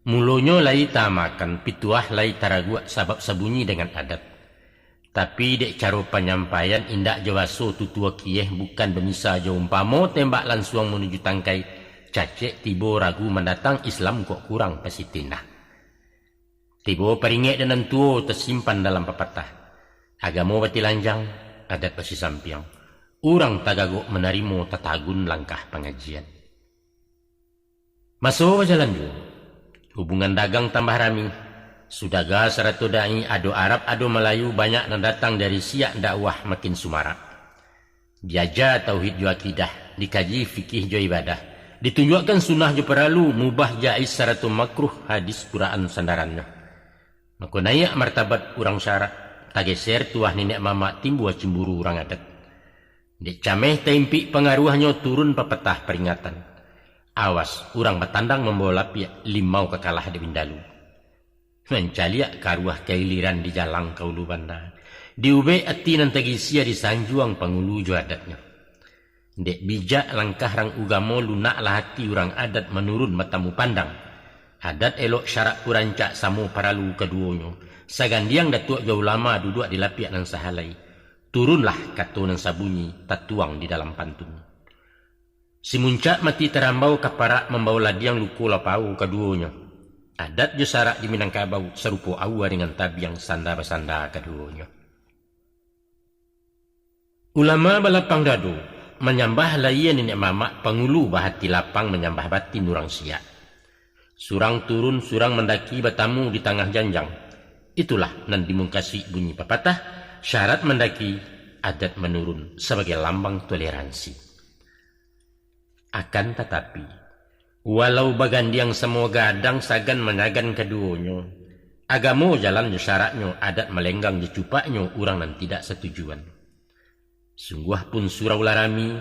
Mulonyo lai tamakan, pituah lai taraguak sabab sabunyi dengan adat. Tapi dek caro penyampaian indak jawaso tutua kieh bukan bemisa jo umpamo tembak langsung menuju tangkai. Cacek tibo ragu mendatang Islam kok kurang pasitinah. Tibo peringat dan tuo tersimpan dalam pepatah. Agama bati lanjang, adat basi sampiang. Urang tagagok menerima tatagun langkah pengajian. Masuk jalan dulu. Hubungan dagang tambah rami. Sudaga serato dai ado Arab ado Melayu banyak yang datang dari siak dakwah makin sumarak. Diajar tauhid jo akidah, dikaji fikih jo ibadah, ditunjukkan sunnah jo peralu, mubah jaiz serato makruh hadis Quran sandarannya. Maka naik martabat urang syarak, tageser tuah nenek mama timbul cemburu urang adat. Dek cameh tempi pengaruhnya turun pepetah peringatan. Awas, urang batandang membawa lapi limau kekalah di bindalu. Mencaliak karuah keiliran di jalang kaulu banda. Diube ati nantagi sia di sanjuang pangulu jo adatnya. Dek bijak langkah rang ugamo lunak lah hati urang adat menurun matamu pandang. Adat elok syarak kurancak samu paralu keduonyo. Sagandiang datuk jauh lama duduk di lapiak nan sahalai. Turunlah kato nan sabunyi tatuang di dalam pantun. Si muncak mati terambau kaparak membawa ladiang luku lapau keduonyo. Adat jo sarak di Minangkabau serupa awa dengan tabiang sanda-basanda keduonyo. Ulama balapang dadu menyambah layan nenek mamak pengulu bahati lapang menyambah batin urang siak. Surang turun surang mendaki batamu di tengah janjang. Itulah nan dimungkasi bunyi pepatah, syarat mendaki adat menurun sebagai lambang toleransi. Akan tetapi, walau bagandiang semua gadang sagan menagan keduonyo, agamo jalan syaratnya adat melenggang jecupaknya urang nan tidak setujuan. Sungguh pun surau larami,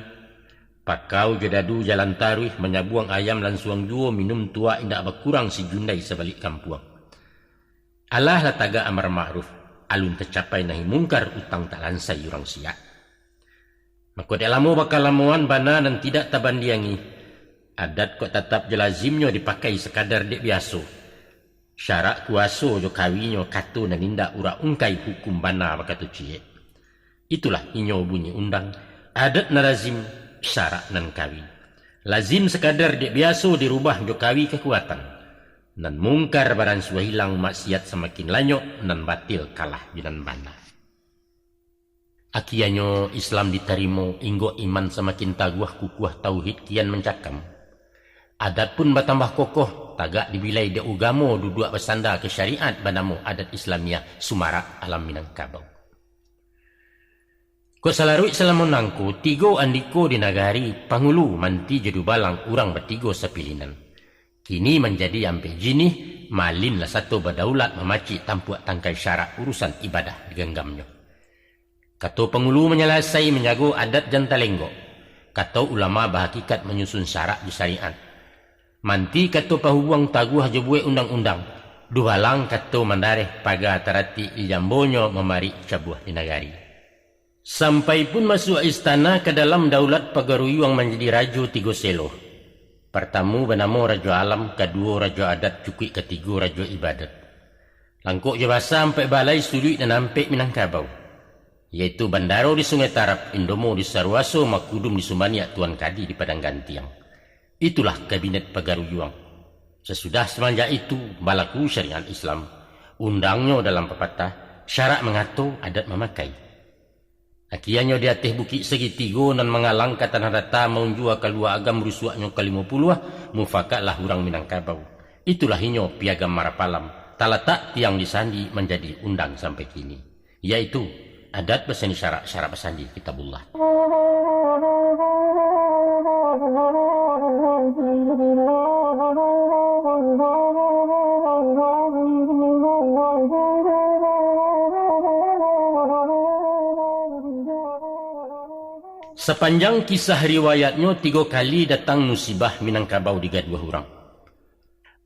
pakau jedadu jalan taruih menyabuang ayam lan suang duo minum tua indak berkurang si jundai sebalik kampuang. Allah lataga amar ma'ruf, alun tercapai nahi mungkar utang tak lansai urang siak. Maka delamo bakal lamuan bana dan tidak tabandiangi. Adat kok tetap jelazimnya dipakai sekadar dek biasa. Syarak kuaso jo kawinyo kato dan indak ura ungkai hukum bana bakatu cie. Itulah inyo bunyi undang. Adat na lazim, syarak nan kawi. Lazim sekadar dek biasa dirubah jo kawi kekuatan. Nan mungkar baran suah hilang maksiat semakin lanyok nan batil kalah jinan bana. Akianyo Islam diterima inggo iman semakin taguah kukuah tauhid kian mencakam. Adat pun bertambah kokoh tagak dibilai de ugamo duduk bersandar ke syariat banamo adat Islamiyah Sumarak alam Minangkabau. Ko salarui salamun nangku tigo andiko di nagari pangulu manti jedu balang urang bertigo sepilinan. Kini menjadi ampe jinih malin lah satu berdaulat memaci tampuak tangkai syarak urusan ibadah digenggamnya. Kato pengulu menyelasai menjago adat jantalenggo. Kato ulama berhakikat menyusun syarak di syariat. Manti kato pahuang taguh jebue undang-undang. Duhalang kato mandareh paga tarati di jambonyo memari cabuah di nagari. Sampai pun masuk istana ke dalam daulat pagaruyuang menjadi rajo tigo selo. Pertama benamo rajo alam, kedua rajo adat, cukui ketiga rajo ibadat. Langkuk jabasa sampai balai sudut dan sampai Minangkabau. Yaitu Bandaro di Sungai Tarap, Indomo di Sarwaso, Makudum di Sumbaniak, Tuan Kadi di Padang Gantiang. Itulah kabinet pagaruyuang. Sesudah semenjak itu balaku syariat Islam. Undangnya dalam pepatah, syarak mengatur adat memakai. Akiannya di atas bukit segitigo dan mengalang kata nadata maunjua keluar agam rusuaknya ke-50 mufakatlah urang Minangkabau. Itulah inyo piagam Marapalam. Talatak tiang disandi menjadi undang sampai kini. Yaitu adat bersani syarak bersandi kitabullah. Sepanjang kisah riwayatnya 3 kali datang musibah Minangkabau di gaduh orang.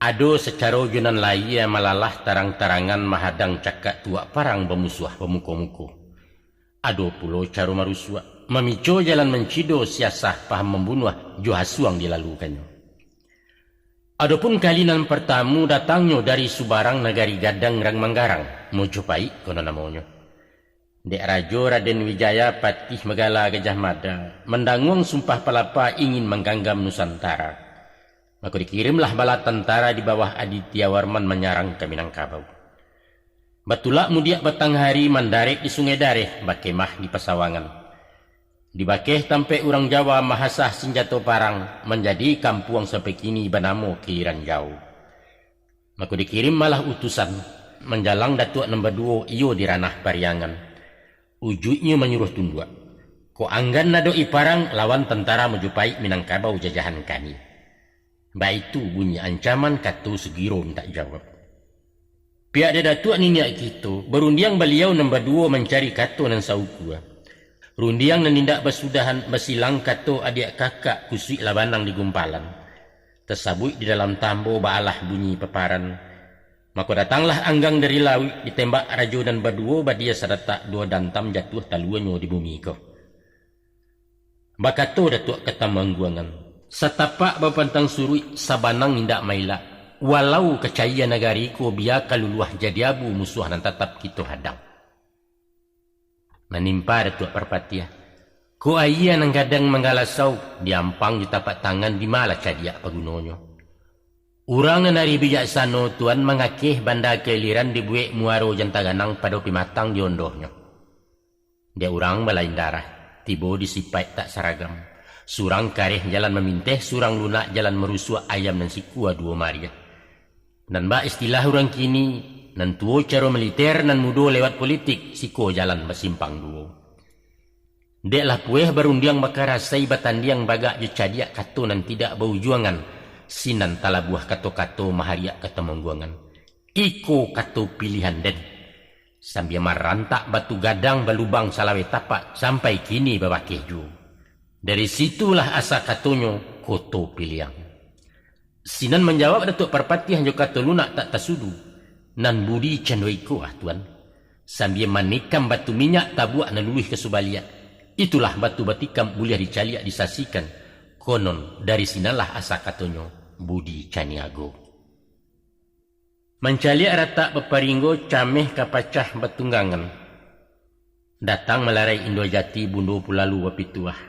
Ado secara junan laya malalah tarang-tarangan mahadang cakak tuak parang bermusuh pemuko-muko. Ado pulo caro marusua memico jalan mencido siasah paham membunuh johasuang dilalukannya. Adapun kalinan pertamu datangnya dari Subarang Nagari Gadang Rang Manggarang Mojopai kono namanya. Dek Rajo Raden Wijaya Patih Megala Gajah Mada mendanguang sumpah pelapa ingin mengganggam Nusantara. Maka dikirimlah bala tentara di bawah Aditya Warman menyerang ke Minangkabau. Batulak mudiak batang hari mandarek di Sungai Dareh bakemah di Pasawangan. Di bakeh tampe orang Jawa mahasah senjata parang menjadi kampuang sampai kini banamo kiliran jauh. Maka dikirim malah utusan menjalang Datuk nombor 2 iyo di ranah Pariangan. Ujudnya menyuruh tunduk. Ko anggan nado iparang lawan tentara Majapahit Minangkabau jajahan kami. Baik itu bunyi ancaman katu segiro tak jawab. Pihak dia Datuk ninya gitu, berundiang beliau nombor 2 mencari katu nan saukua. Rundiang nenindak bersudahan bersilang katu adik kakak kusui labanang di gumpalan. Tersabut di dalam tambo baalah bunyi peparan. Maka datanglah anggang dari laut ditembak rajo dan berdua badia sadatak 2 dantam jatuh taluanyo di bumi ko. Bakato Datuk kata mangguangan. Setapak bapantang surui sabanang indak maila. Walau kecaya negari ko biar kaluluah jadi abu musuh dan tetap kita hadang. Menimpa Datuk Perpatiah. Ko ayah nang kadang menggalasau diampang di tapak tangan di malah cadiak pagunonyo. Urang nari bijaksana tuan mengakih banda keliran dibuik muaro jantaganang pada pimatang diondohnya. Dia urang balain darah, tibo disipai tak saragam. Surang kareh jalan meminteh, surang lunak jalan merusua ayam dan sikua 2 maria. Dan bak istilah urang kini, nan tuo cara militer nan mudo lewat politik, siko jalan bersimpang duo. Dek lah pueh berundiang bakar rasai batandiang bagak je cadiak kato nan tidak berjuangan. Sinan talabuah kato-kato mahariak kata mengguangan. Iko kato pilihan den. Sambil marantak batu gadang balubang salawe tapak sampai kini babakeh ju. Dari situlah asa katonyo koto pilihan. Sinan menjawab Datuk Perpatiah jo kato lunak tak tasudu. Nan budi cendoiko tuan. Sambil manikam batu minyak tabuak nan luluh ke subaliat. Itulah batu batikam boleh dicaliak disasikan. Konon dari sinalah asa katonyo budi caniago. Mencaliak ratak beparinggo cameh kapacah betunggangan. Datang melarai Indojati bundo pulalu wapituah.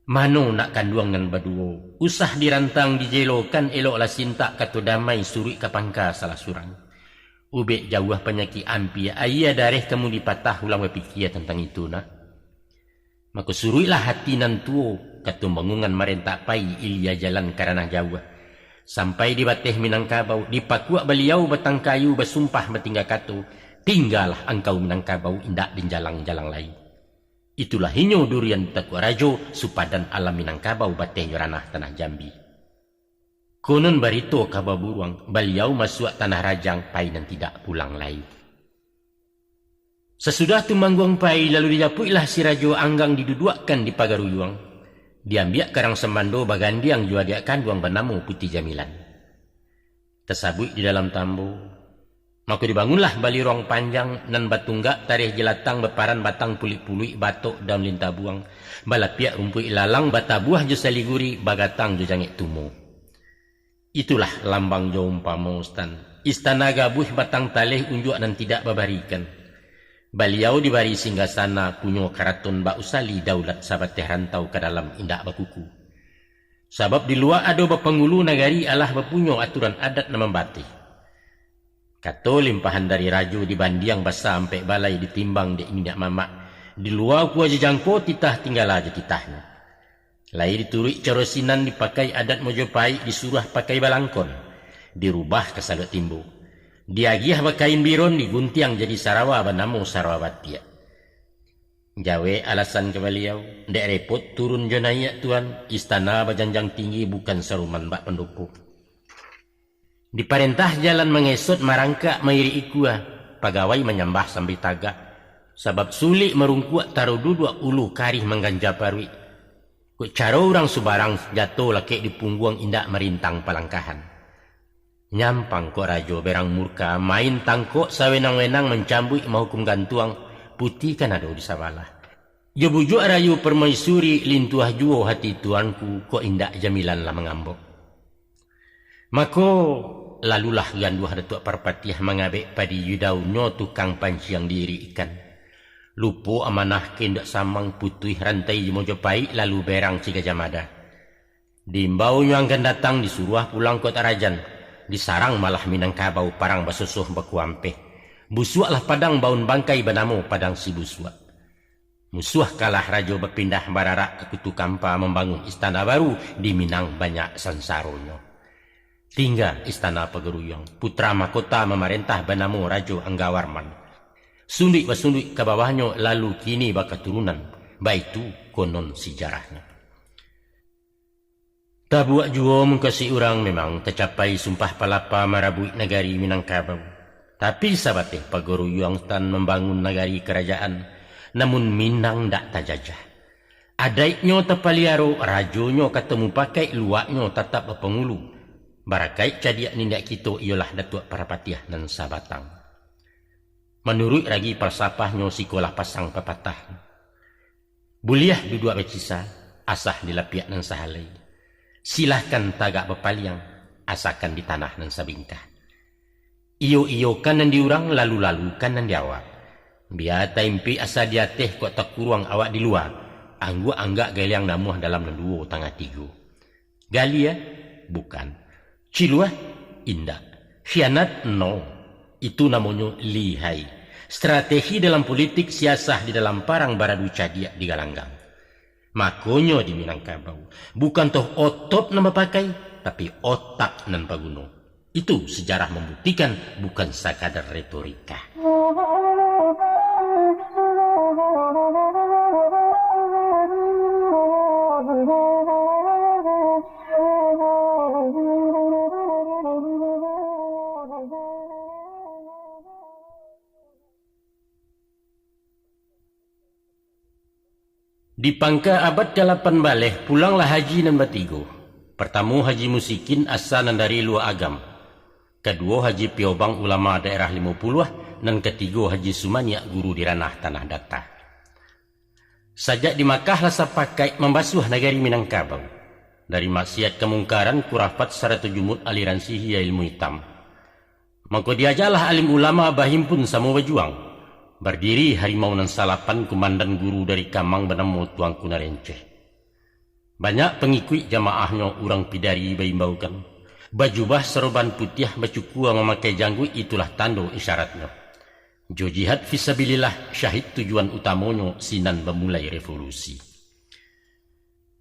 Mano nak kanduangan baduo. Usah dirantang dijelokan eloklah sintak kato damai surui kapangka salah surang. Ubek jauh penyakit ampi ayah dareh kamu dipatah ulang berpikir tentang itu nak. Maka suruilah hati nan tuo katu bangungan marentak pai ilia jalan karena jauh. Sampai di bateh Minangkabau dipakuak beliau batang kayu bersumpah bertinggal katu. Tinggallah engkau Minangkabau indak di jalang-jalang lain. Itulah hinyo durian takwa rajo supadan alam Minangkabau bateh ranah tanah Jambi. Konon barito kababuruang beliau masuk tanah Rajang pai dan tidak pulang lain. Sesudah tu mangguang pai lalu dijapuilah si rajo anggang diduduakkan di pagaruyuang. Diambil karang semando bagandiang jua dia kanduang bernamu Putih Jamilan. Tersabut di dalam tambo. Maka dibangunlah bali ruang panjang nan batunggak tarikh jelatang beparan batang pulik-pulik batok dan lintah buang. Balapiak rumpui lalang batabuah jo saliguri bagatang jo jangik tumo. Itulah lambang jo umpama stan. Istana gabuh batang talih unjuk dan tidak babarikan. Beliau dibari singgasana punyo karaton ba usali daulat sabat rantau ke dalam indak bakuku. Sabab di luar ada bapengulu nagari alah bapunyo aturan adat na membatih. Kato limpahan dari rajo dibandiang basa sampai balai ditimbang di indak mamak. Di luar ku aja jangko titah tinggal aja titahnya. Lai diturut carosinan dipakai adat Mojopahit disuruh pakai balangkon. Dirubah ke salut timbu. Diagiah bakain biron diguntiang jadi Sarawa bernama Sarawabatia. Jawe alasan ke beliau, dek repot turun jonaya tuan, istana bajanjang tinggi bukan seruman bak pendukuh. Diperintah jalan mengesot marangka mairi ikua, pegawai menyembah sambil tagak, sebab sulit merungkuak taruh duduk ulu karih mengganja parwi. Kut cara orang subarang jatuh laki di pungguang indak merintang palangkahan. Nyampang kok rajo berang murka main tangkok sawenang-wenang mencambuk mahukum gantuang putih kan ada di sabalah. Jo bujuk rayu permaisuri lintuah juo hati tuanku kok indak Jamilan lah mengambok. Mako lalulah ganduah Datuk Perpatiah mengabek padi yudau nyo tukang panciang diri ikan. Lupo amanah kendak samang putih rantai di Mojopahit lalu berang Cigajamada. Diimbau nyo akan datang disuruh pulang kota Rajan. Disarang malah Minangkabau parang basusuh bakuampe. Busuaklah padang baun bangkai bernama Padang Si Busuak. Musuh kalah rajo berpindah bararak ke Kutu Kampa membangun istana baru di Minang banyak sansaronyo. Tinggal istana Pagaruyung, putra mahkota memerintah bernama Rajo Anggawarman. Sundik bersundik ke bawahnya lalu kini berketurunan, baitu konon sejarahnya. Tak buat jua mengkasi orang memang tercapai sumpah palapa marabui negari Minangkabau. Tapi sabatih Pagaruyung tan membangun negari kerajaan, namun Minang dak tajajah. Adaiknya terpaliaro, rajonyo ketemu pakai luaknya tetap berpengulu. Barakai cadiak nindak kita ialah Datuk Parapatiah dan Sabatang. Menurut lagi falsafahnya sikolah pasang pepatah. Buliah duduk bercisah, asah dilapiak dan sahalai. Silahkan tagak berpaliang, asakan di tanah dan sabingkah. Iyo-iyo kanan diurang, lalu-lalu kanan diawak. Biar taimpi asa diatih kok tak kurang awak di luar. Angguk-anggak galiang namuh dalam nenduo tangah tiga. Galia? Bukan. Ciluah? Indah. Khianat? No. Itu namanya lihai. Strategi dalam politik, siasah di dalam parang baradu cadiak di galanggang. Makonyo di Minangkabau. Bukan toh otot nama pakai, tapi otak nan paguno. Itu sejarah membuktikan, bukan sekadar retorika. Di pangka abad ke-8 baleh, pulanglah Haji nombor 3. Pertama Haji Musikin asal dari luar agam. Kedua Haji Piobang ulama daerah 50, dan ketiga Haji Sumaniak guru di ranah tanah datar. Sajak di Makkah lasa pakai membasuh negari Minangkabau. Dari maksiat kemungkaran kurafat serta jumut aliran sihir ilmu hitam. Maka diajalah alim ulama bahimpun sama berjuang. Berdiri harimau nan salapan komandan guru dari Kamang bernama Tuang Kunarenceh. Banyak pengikut jamaahnya orang pidari berimbaukan. Bajubah seroban putih bacukua memakai janggut itulah tanda isyaratnya. Jo jihad fisabilillah syahid tujuan utamanya sinan memulai revolusi.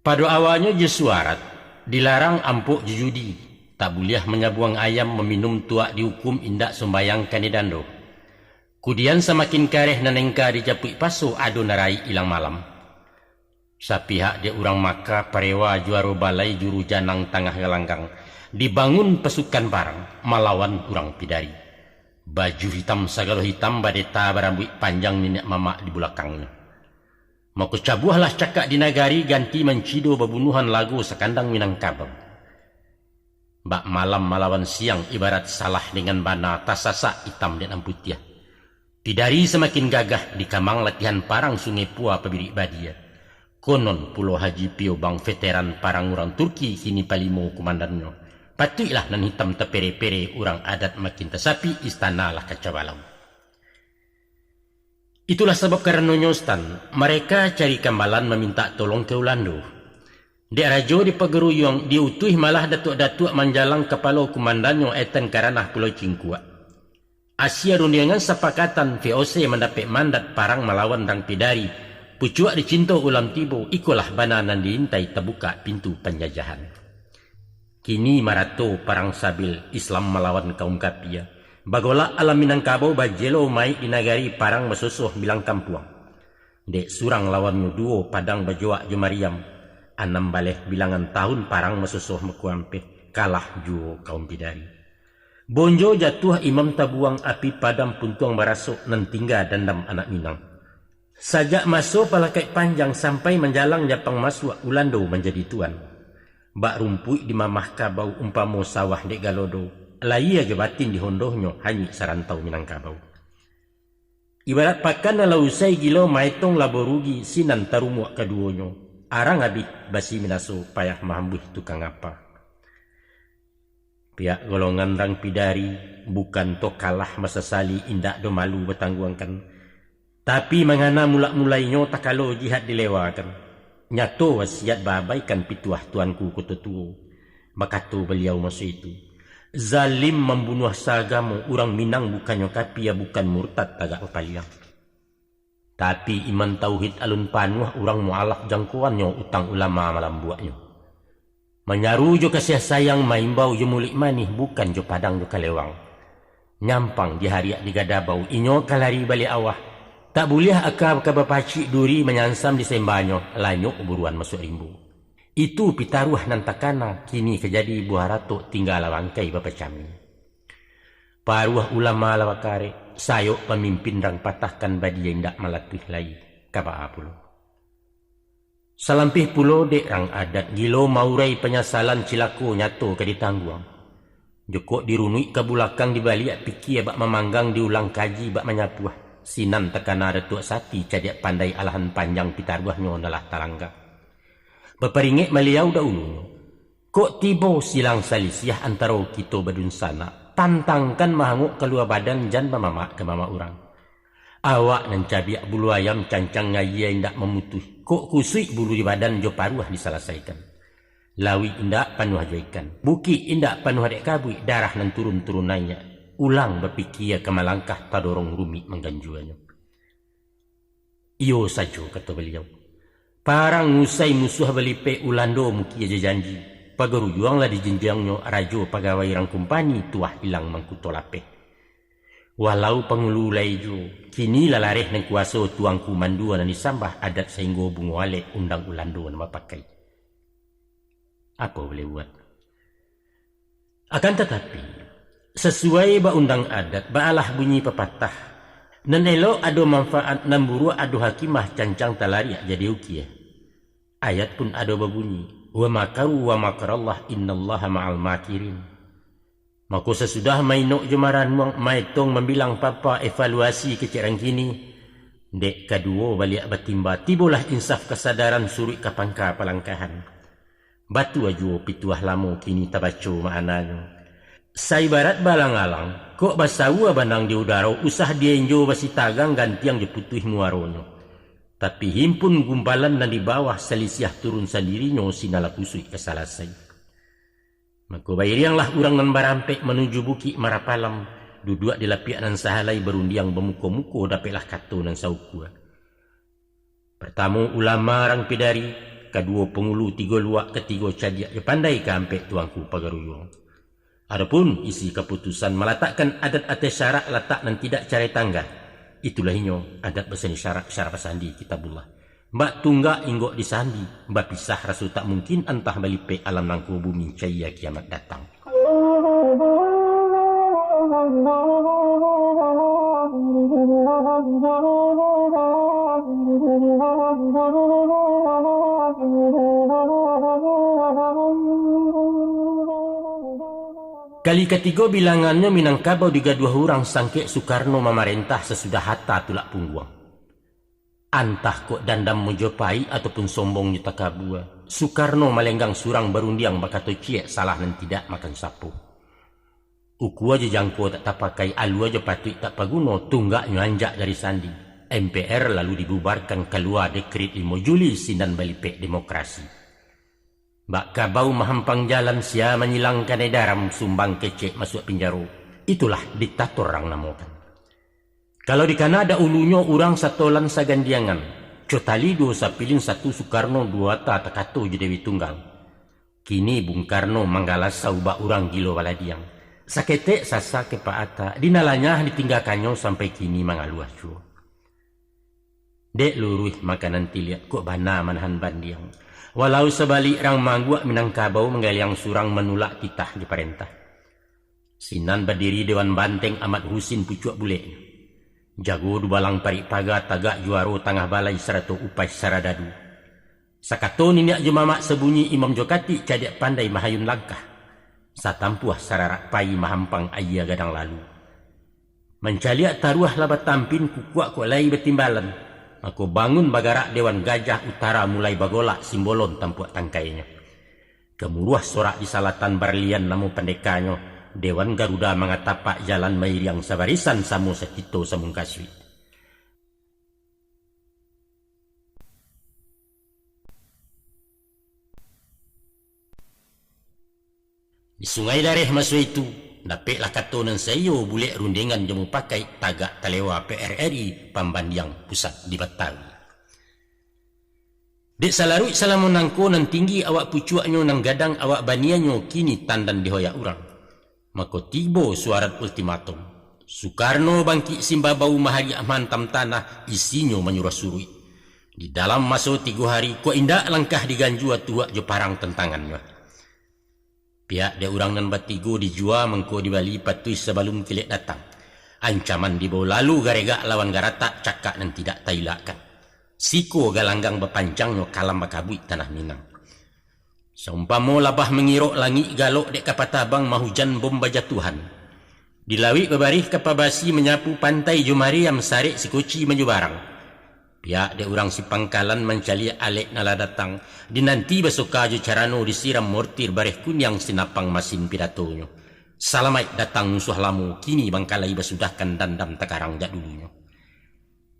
Pada awalnya je suarat dilarang ampuk judi. Tak boleh menyabuang ayam meminum tuak dihukum indak sembayang kanidando. Kemudian semakin kareh nanengka dijapui pasu adu narai ilang malam. Sapihak dia orang Maka parewa juara balai juru janang tangah galanggang. Dibangun pasukan barang melawan orang pidari. Baju hitam sagalo hitam badeta berambut panjang nenek mamak di belakangnya. Maka cabuhlah cakak di nagari ganti mencido bebunuhan lagu sekandang Minangkabau. Bak malam melawan siang ibarat salah dengan bana tasasa hitam dan putih. Pidari semakin gagah di Kamang latihan parang Sungai Pua Pabirik Badia. Konon Pulau Haji Piobang veteran parang orang Turki kini palimo komandannya. Patutlah nan hitam tepere-pere orang adat makin tersapi istana lah kacabalau. Itulah sebab karena nyostan mereka cari kambalan meminta tolong ke Ulando. Dek Rajo di Pagaruyung diutuh malah datuk-datuk menjalang kepala komandannya etan karanah Pulau Cingkuak. Asia rundingan sepakatan VOC mendapat mandat parang melawan Dang Pidari. Pucuak dicinta ulam tibo, ikulah bananan diintai terbuka pintu penjajahan. Kini marato parang sabil Islam melawan kaum Kapia. Bagola alam Minangkabau bajelo mai di nagari parang mesusuh bilang kampuang. Dek surang lawan duo padang bajoak Jumariam. 6 baleh bilangan tahun parang mesusuh mekuampe kalah juo kaum Pidari. Bonjo jatuh imam tabuang api padam puntuang barasuk nan tinggal dandam anak Minang. Sajak masuk palakai panjang sampai menjalang Japang masuk Ulando menjadi tuan. Bak rumpui di mamah kabau umpamo sawah dek galodo. Lai aja batin di hondohnya hanya sarantau Minangkabau. Ibarat pakan na usai gilo maitong laborugi sinan tarumuak keduonyo. Arang abit basi minaso payah mahambuh tukang apa. Pihak golongan Dang Pidari bukan to kalah masasali indak do malu bertangguangkan. Tapi mengana mulak-mulainya tak kalau jihad dilewakan. Nyato wasiat babaikan pituah tuanku kututuo. Makato beliau masa itu. Zalim membunuh sagamo orang Minang bukannya kapia bukan murtad tagak pepaliang. Tapi iman tauhid alun panuh orang mualaf jangkauannya utang ulama malam buatnya. Menyaru jo kasih sayang maimbau jo mulik manih bukan jo padang jo kalewang. Nyampang di hariak di gadabau inyo kalari balik awah. Tak boleh akab ke bapacik duri menyansam di sembanyo lanyuk buruan masuk rimbu. Itu pitaruh nantakana kini kejadi buah ratuk tinggal lawangkai bapa cami. Paruah ulama lawakare sayok pemimpin rang patahkan badi yang tak malatih lagi kaba pulo. Salampih pulo dek rang adat gilo maurai penyasalan cilaku nyato ke ditangguang. Jokok dirunui ke bulakang dibalik pikir bak memanggang diulang kaji bak menyapuah. Sinan tekana Datuk Sati cadiak pandai alahan panjang pitaruahnya nalah talangga. Beperingit meliau dahulu. Kok tiba silang salisiah antara kita badun sana. Tantangkan mahanguk keluar badan jan mama ke mama orang. Awak nan cabiak bulu ayam cancang ngaya indak memutuh. Kok kusui bulu di badan jo paruah diselesaikan. Lawi indak panuh jaikan. Buki indak panuh adek kabui darah nan turun-turun naiknya. Ulang berpikir ke malangkah tadorong rumit mengganjuannya. Iyo saja kata beliau. Parang usai musuh belipe ulando muki aja janji. Pagaruyuanglah di jenjangnya rajo pegawai rang kumpani tuah hilang mangkuto lapeh. Walau pengululai jo, kini lalareh nang kuasa tuangku mandua dan disambah adat sehingga bunguale undang ulando nama pakai. Apa boleh buat? Akan tetapi, sesuai ba undang adat, baalah bunyi pepatah. Nan elok ado manfaat nan buru ado hakimah cancang talariak jadi ukiah. Ayat pun ado berbunyi, wa makaru wa makarallah innallaha ma'al makirin. Maka sesudah mainok jemaran maitong membilang papa evaluasi kecirang kini. Dek kedua balik batimba tibolah insaf kesadaran suri kapangka palangkahan. Batu aju pituah lamo kini tabaco maknanya. Saibarat balang-alang, kok basawa bandang di udara, usah dienjo basi tagang gantiang diputuh muaronyo. Tapi himpun gumpalan dan di bawah selisiah turun sendirinya sinala kusui kesalasai. Maka bayirianglah urang nan barampek menuju buki Marapalam, duduk di lapiak nan sahalai berundiang bemuko-muko dapatlah kato nan saukua. Pertama ulama rang pidari, kedua pengulu tiga luak, ketiga cadiak pandai kampek tuangku pagaruyung. Adapun isi keputusan meletakkan adat atas syarak letak dan tidak cari tangga. Itulah inyo adat berseni syarak pasandi kitabullah. Mbak tunggak inggok disandi, mbak pisah rasul tak mungkin entah balipe alam nangku bumi cahaya kiamat datang. Kali ketiga bilangannya Minangkabau digaduh orang sangke Soekarno memerintah sesudah Hatta tulak pungguang. Antah kok dandam mojopai ataupun sombong nyata kabua. Soekarno melenggang surang berundiang bakato ciek salah dan tidak makan sapu. Uku aja jangko tak tapakai alu aja patut tak paguno tunggak nyanjak dari sandi. MPR lalu dibubarkan keluar dekret 5 Juli sinan balipek demokrasi. Bak kabau mahampang jalan sia menyilangkan edaram sumbang kecek masuk penjara. Itulah diktator orang namakan. Kalau di kana ada ulunya orang satolan sagandiangan. Cotali dua sapilin satu Soekarno dua tak takato Dewi Tunggal. Kini Bung Karno manggala sauba orang gilo waladiang. Saketek sasa kepaata dinalanya ditinggalkannya sampai kini mangaluah cuo. Dek luruh makanan tiliat kok bana manahan bandiang. Walau sebalik rang mangguak Minangkabau menggaliang surang menulak titah di perintah. Sinan berdiri Dewan Banteng Ahmad Husin pucuk bule. Jago dubalang parik paga tagak juaro tangah balai seratu upai saradadu. Sakato niniak jemamak sebunyi Imam Jokati cadiak pandai mahayun langkah. Satampuah sararak pai mahampang ayah gadang lalu. Mencaliak taruah labat tampin kukuak kok lai betimbalan. Aku bangun bagarak Dewan Gajah Utara mulai bagolak simbolon tampuak tangkainya. Kemuruah sorak di salatan Barlian namu pendekanyo. Dewan Garuda mengatapak jalan mairiang sabarisan samu sekito samung kaswi. Di sungai dareh masuk itu. Dapatlah katonan sayo boleh rundingan jemu pakai tagak talewa PRRI Pambandiang Pusat di Betawi. Dek salarui salamun nangko nan tinggi awak pucuaknyo nang gadang awak banianyo kini tandan dihoyak urang. Mako tibo suarat ultimatum. Soekarno bangki simbabau mahari mantam tanah isinyo menyuruh surui. Di dalam masa 3 hari ko indak langkah diganjua tua jo parang tentangannya. Pihak dia orang nan batigo dijua mengko di Bali patui sebelum kilik datang. Ancaman dibawa lalu garega lawan garata cakak nan tidak tailakan. Siko galanggang bepanjangnya kalam bakabui tanah Minang. Seumpama labah mengirok langit galok dek kapatabang mahujan bom bajatuhan. Dilawi bebarih kapabasi menyapu pantai Jumariam sarik sikuci menjubarang. Pihak de orang si Pangkalan mencali alek nala datang. Dinanti basoka jo carano disiram mortir bareh kunyang sinapang masin pidatonyo. Salamai datang musuh lamu kini bangkalai basudahkan dandam takarang jak dulunya.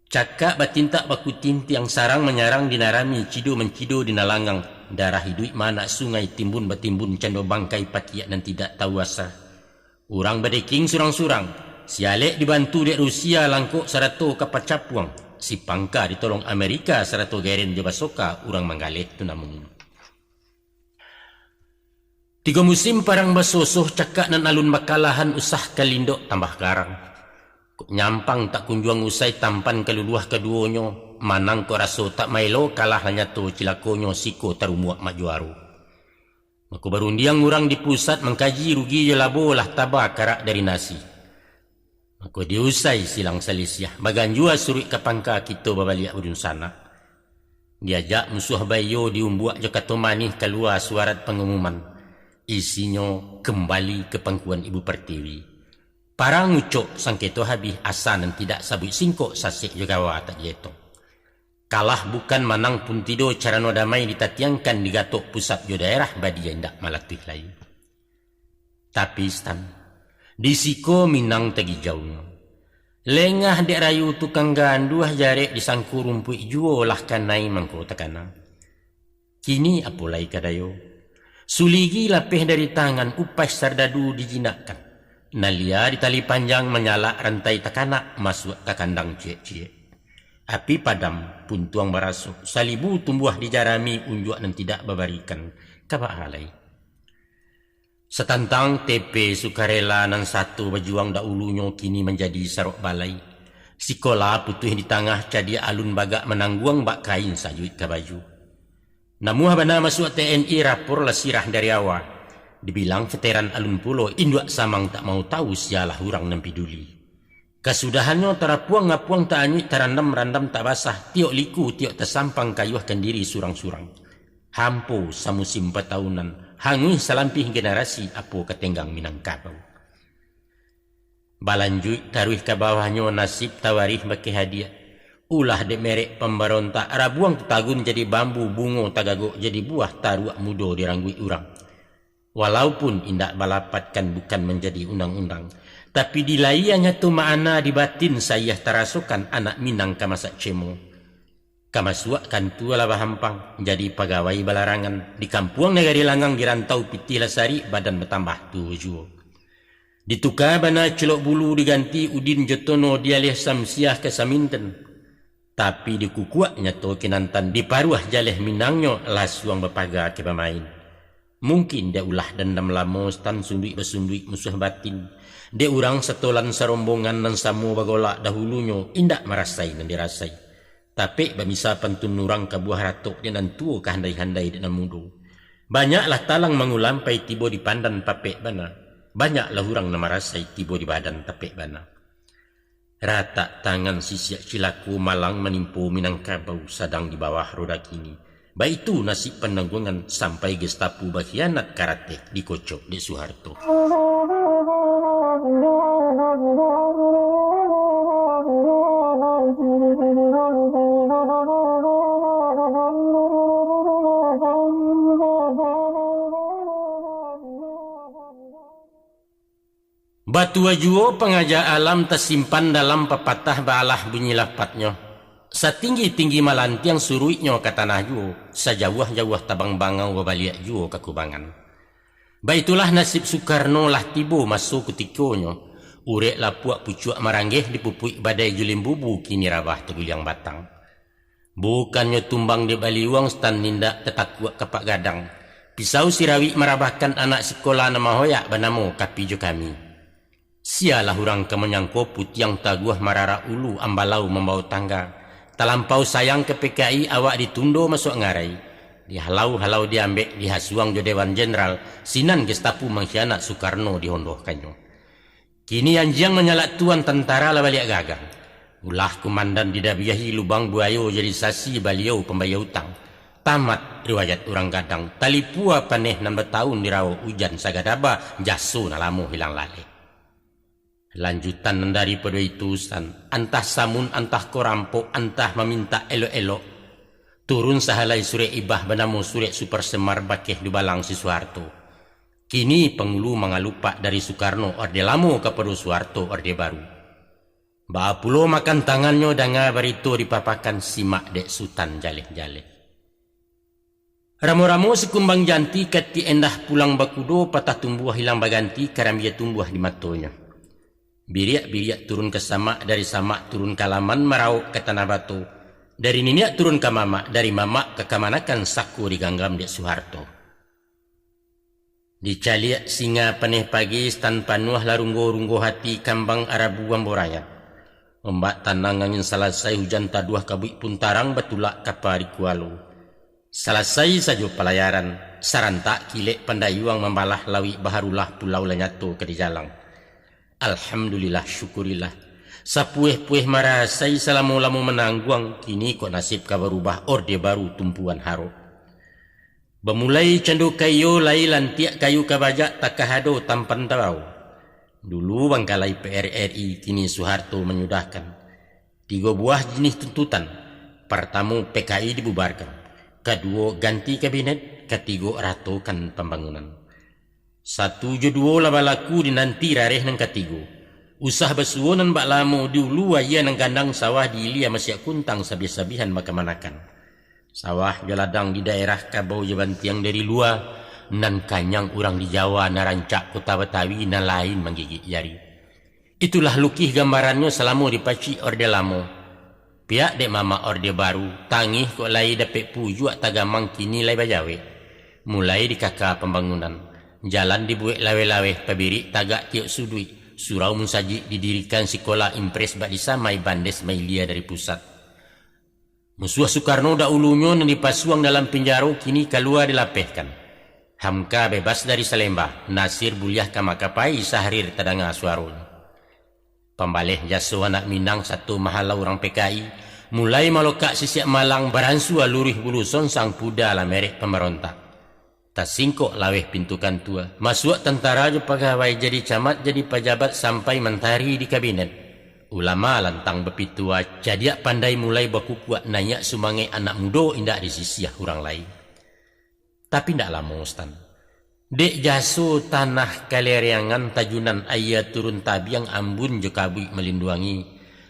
Cakak batintak baku tinti yang sarang menyarang dinarami cido mencido dinalangang. Darah hidup mana sungai timbun batimbun cando bangkai patiak dan tidak tahu asa. Orang badeking surang-surang. Si alek dibantu dek Rusia langkuk sarato kapacapuang. Si Pangka ditolong Amerika sarato geren jabasoka orang manggalet tu namun. 3 musim parang basosoh cakak nan alun makalahan usah kalindok tambah karang. Kok nyampang tak kunjuang usai tampan keluluah keduonyo. Manang ko raso tak mailo kalah hanya to cilakonyo siko tarumuak majuaru. Mako barundiang orang di pusat mengkaji rugi jelabo lah tabak karak dari nasi. Mako diusai silang salisyah. Baganjua surui ke Pangka kita babaliak udun sana. Diajak musuh bayo diumbuak jo katomanih keluar suarat pengumuman. Isinya kembali ke pangkuan Ibu Pertiwi. Parang ucok sangketo habis asa dan tidak sabut singkok sasik juga tak jeto. Kalah bukan manang pun tido carano damai ditatiangkan di gatok pusat jo daerah badi indak malatih lain. Tapi stan, di siko Minang tegi jauhnya. Lengah dek rayu tukang ganduah jarek disangku rumpui juo lah kanai mangko takana. Kini apolai kadayo. Suligi lapeh dari tangan upas sardadu dijinakkan. Nalia di tali panjang menyala rantai takana masuk ke kandang cie-cie. Api padam pun tuang barasuk. Salibu tumbuh di jarami unjuk dan tidak babarikan. Kabak halai. Setantang TP sukarela nan satu berjuang dahulunya kini menjadi sarok balai. Sikola putih di tengah jadi alun bagak menangguang bak kain sajuit ke baju. Namuh bana masuk TNI rapor lasirah dari awal. Dibilang veteran alun pulo induk samang tak mau tahu sialah hurang nempi duli. Kesudahannya terapuang ngapuang tak anyut terandam randam tak basah. Tiok liku tiok tersampang kayuhkan diri surang-surang. Hampo samusim 4 tahunan. Hangui salampih generasi apo ketenggang Minangkabau. Balanjut taruh ke bawahnya nasib tawarih bagi hadiah. Ulah de merek pemberontak rabuang tutagun jadi bambu bungo tagagok jadi buah taruak mudo diranggui urang. Walaupun indak balapatkan bukan menjadi undang-undang. Tapi dilaiannya tu makna di batin saya terasukan anak Minang kamasak cemo. Kamasuakkan tu ala bahampang jadi pegawai balarangan. Di kampuang negari langgang dirantau piti lasari badan bertambah tu juo. Ditukar bana celok bulu diganti udin jotono dialih samsiah ke saminten. Tapi dikukuaknya tu kinantan diparuah jaleh Minangnya lasuang berpagar ke pemain. Mungkin dia ulah dendam lama stan sunduik bersunduik musuh batin. Dia orang setolan serombongan dan samu bagolak dahulunya indak merasai dan dirasai. Tapi bamisa pantun nurang ke buah ratok dia dan tuo ke handai-handai dan mudu. Banyaklah talang mengulampai tibo di pandan papek bana. Banyaklah orang nama rasai tibo di badan tapek bana. Rata tangan sisiak cilaku malang menimpu Minangkabau sadang di bawah roda kini. Baik itu nasib penanggungan sampai Gestapo berkhianat karate dikocok di Soeharto. Batu ajuo pengaja alam tersimpan dalam pepatah balah bunyi lapatnya. Setinggi-tinggi malantiang suruitnya ke tanah juo, sejauh-jauh tabang bangau wabaliak juo ke kubangan. Baitulah nasib Soekarno lah tibo masuk kutikonya. Urek lah puak pucuak maranggeh dipupuk badai julim bubu kini rabah teguliang batang. Bukannya tumbang di baliwang stan nindak tetakwa kapak gadang. Pisau sirawi merabahkan anak sekolah nama hoyak banamu kapijo kami. Sialah orang kemenyangko putiang taguah marara ulu ambalau membawa tangga. Talampau sayang ke PKI awak ditundo masuk ngarai. Dihalau-halau diambek dihasuang jo Dewan Jenderal. Sinan Gestapu mengkhianat Soekarno dihondohkannya. Kini anjang menyalak tuan tentara labalik gagang. Ulah komandan didabiahi lubang buayo jadi sasi baliau pembayar hutang. Tamat riwayat orang gadang. Tali pua paneh 6 tahun dirau hujan sagadaba jaso nalamu hilang lale. Lanjutan daripada itu antah samun antah korampok antah meminta elok-elok. Turun sahalai surek ibah banamu surek super semar bakeh di balang si Soeharto. Kini pengulu mengalupak dari Soekarno orde lamo kepada Soeharto orde baru. Baapulo makan tangannya danga barito dipapakan simak dek sultan jaleh-jaleh. Ramo-ramo sekumbang janti kati endah pulang bakudo patah tumbuh hilang baganti karambia tumbuh di matonya. Biriak-biriak turun ke samak, dari samak turun ke laman merauk ke tanah batu. Dari niniak turun ke mamak, dari mamak ke kamanakan saku diganggam dek Soeharto. Dicaliak singa paneh pagi tanpa nuah larunggo-runggo hati kambang Arabu Amboraya. Ombak tanang angin selesai hujan taduah kabuk pun tarang batulak kapari kualu. Selesai saja pelayaran, sarantak kilek pandayuang membalah lawi baharulah pulau lenyato ke di jalang. Alhamdulillah syukurillah. Sapueh-pueh marasai salamu-lamu menangguang, kini kok nasib ka berubah orde baru tumpuan haro. Bemulai candu kayu lai lantiak kayu kabajak takahado tampan tawau. Dulu bangkalai PRRI, kini Soeharto menyudahkan. 3 buah jenis tuntutan. Pertama PKI dibubarkan. Kedua ganti kabinet. Ketiga ratokan pembangunan. 1 je 2 labalaku dinanti rareh nang ketiga. Usah besuonan bak lamo dulu aya nang gandang sawah di ilia masih kuntang sabi-sabihan makamanakan. Sawah jaladang di daerah Kabau Jebantiang dari luar. Nan kanyang orang di Jawa narancak kota Betawi nan lain menggigit jari. Itulah lukih gambarannya selama dipaci orde lamo. Pihak dek mama orde baru tangih kok lai dapet pujuak tagamang kini lai bajawe. Mulai di kakak pembangunan. Jalan dibuat lawe-lawe pabiri tagak tiok sudui. Surau munsaji didirikan sekolah impres bak disamai bandes mailia dari pusat. Musuh Soekarno dahulunya yang dipasuang dalam penjara kini keluar dilapehkan. Hamka bebas dari Salemba, Nasir buliah ke Makapai sahrir tadanga suarun. Pembalih jaso anak Minang satu mahala orang PKI, mulai malokak sisiak Malang baransu alurih bulu sonsang puda la merek pemerontak. Tasingkok laweh pintukan tua, masuk tentara je pegawai jadi camat jadi pejabat sampai mentari di kabinet. Ulama lantang bepitua, jadiak pandai mulai baku kuat nayak sumangai anak muda indak disisiah orang lain. Tapi ndak lama Ustaz. Dek jaso tanah kaleriangan tajunan ayah turun tabiang ambun je kabui melinduangi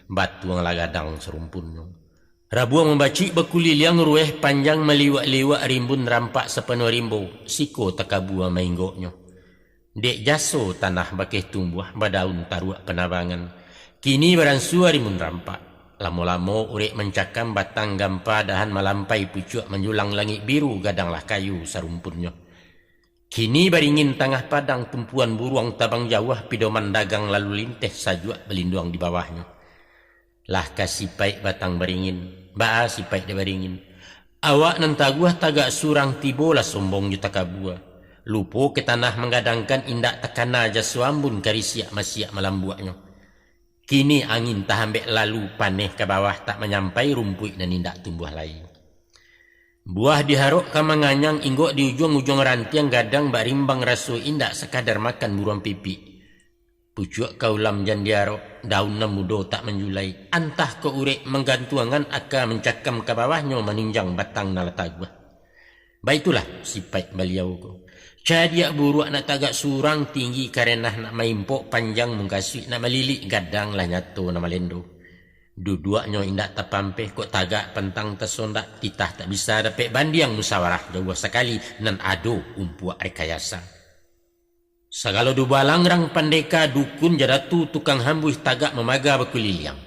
batuang lagadang serumpunnya. Rabuang membaci bekuliliang rueh panjang meliwak-liwak rimbun rampak sepenuh rimbo siko takabua mainggoknya. Dek jaso tanah bakeh tumbuh badaun taruak penabangan. Kini beransua rimbun rampak. Lamo-lamo urek mencakam batang gampa dahan melampai pucuk menjulang langit biru gadanglah kayu sarumpunnya. Kini baringin tengah padang tumpuan buruang tabang jauh pidoman dagang lalu linteh sajuak belinduang di bawahnya. Lah kasipai batang baringin, baa sipai de baringin. Awak nantaguah tagak surang tibola sombong juta kabua. Lupo ke tanah menggadangkan indak tekana jasuambun karisiak masiak malambuaknya. Kini angin tak ambek lalu paneh ke bawah tak menyampai rumput dan indak tumbuh lain. Buah diharuk ke menganyang inggok di ujung-ujung rantiang gadang barimbang rasu indak sekadar makan buruan pipi. Pucuk kaulam jan diharuk daun mudo tak menjulai. Antah ke urek menggantuangan aka mencakam ke bawahnya meninjang batang nalatagwa. Baitulah sifat beliau ko. Cadiak buruak nak tagak surang tinggi karena nak maimpok panjang mengkasih nak melilik gadang lah nyato nama lendo. Duduaknya indak tapampeh kok tagak pentang tersondak titah tak bisa dapat bandiang musawarah jauh sekali nan ado umpuak rekayasa. Segala dubalang rang pandeka dukun jadatu tukang hambuh tagak memaga bekuliliang.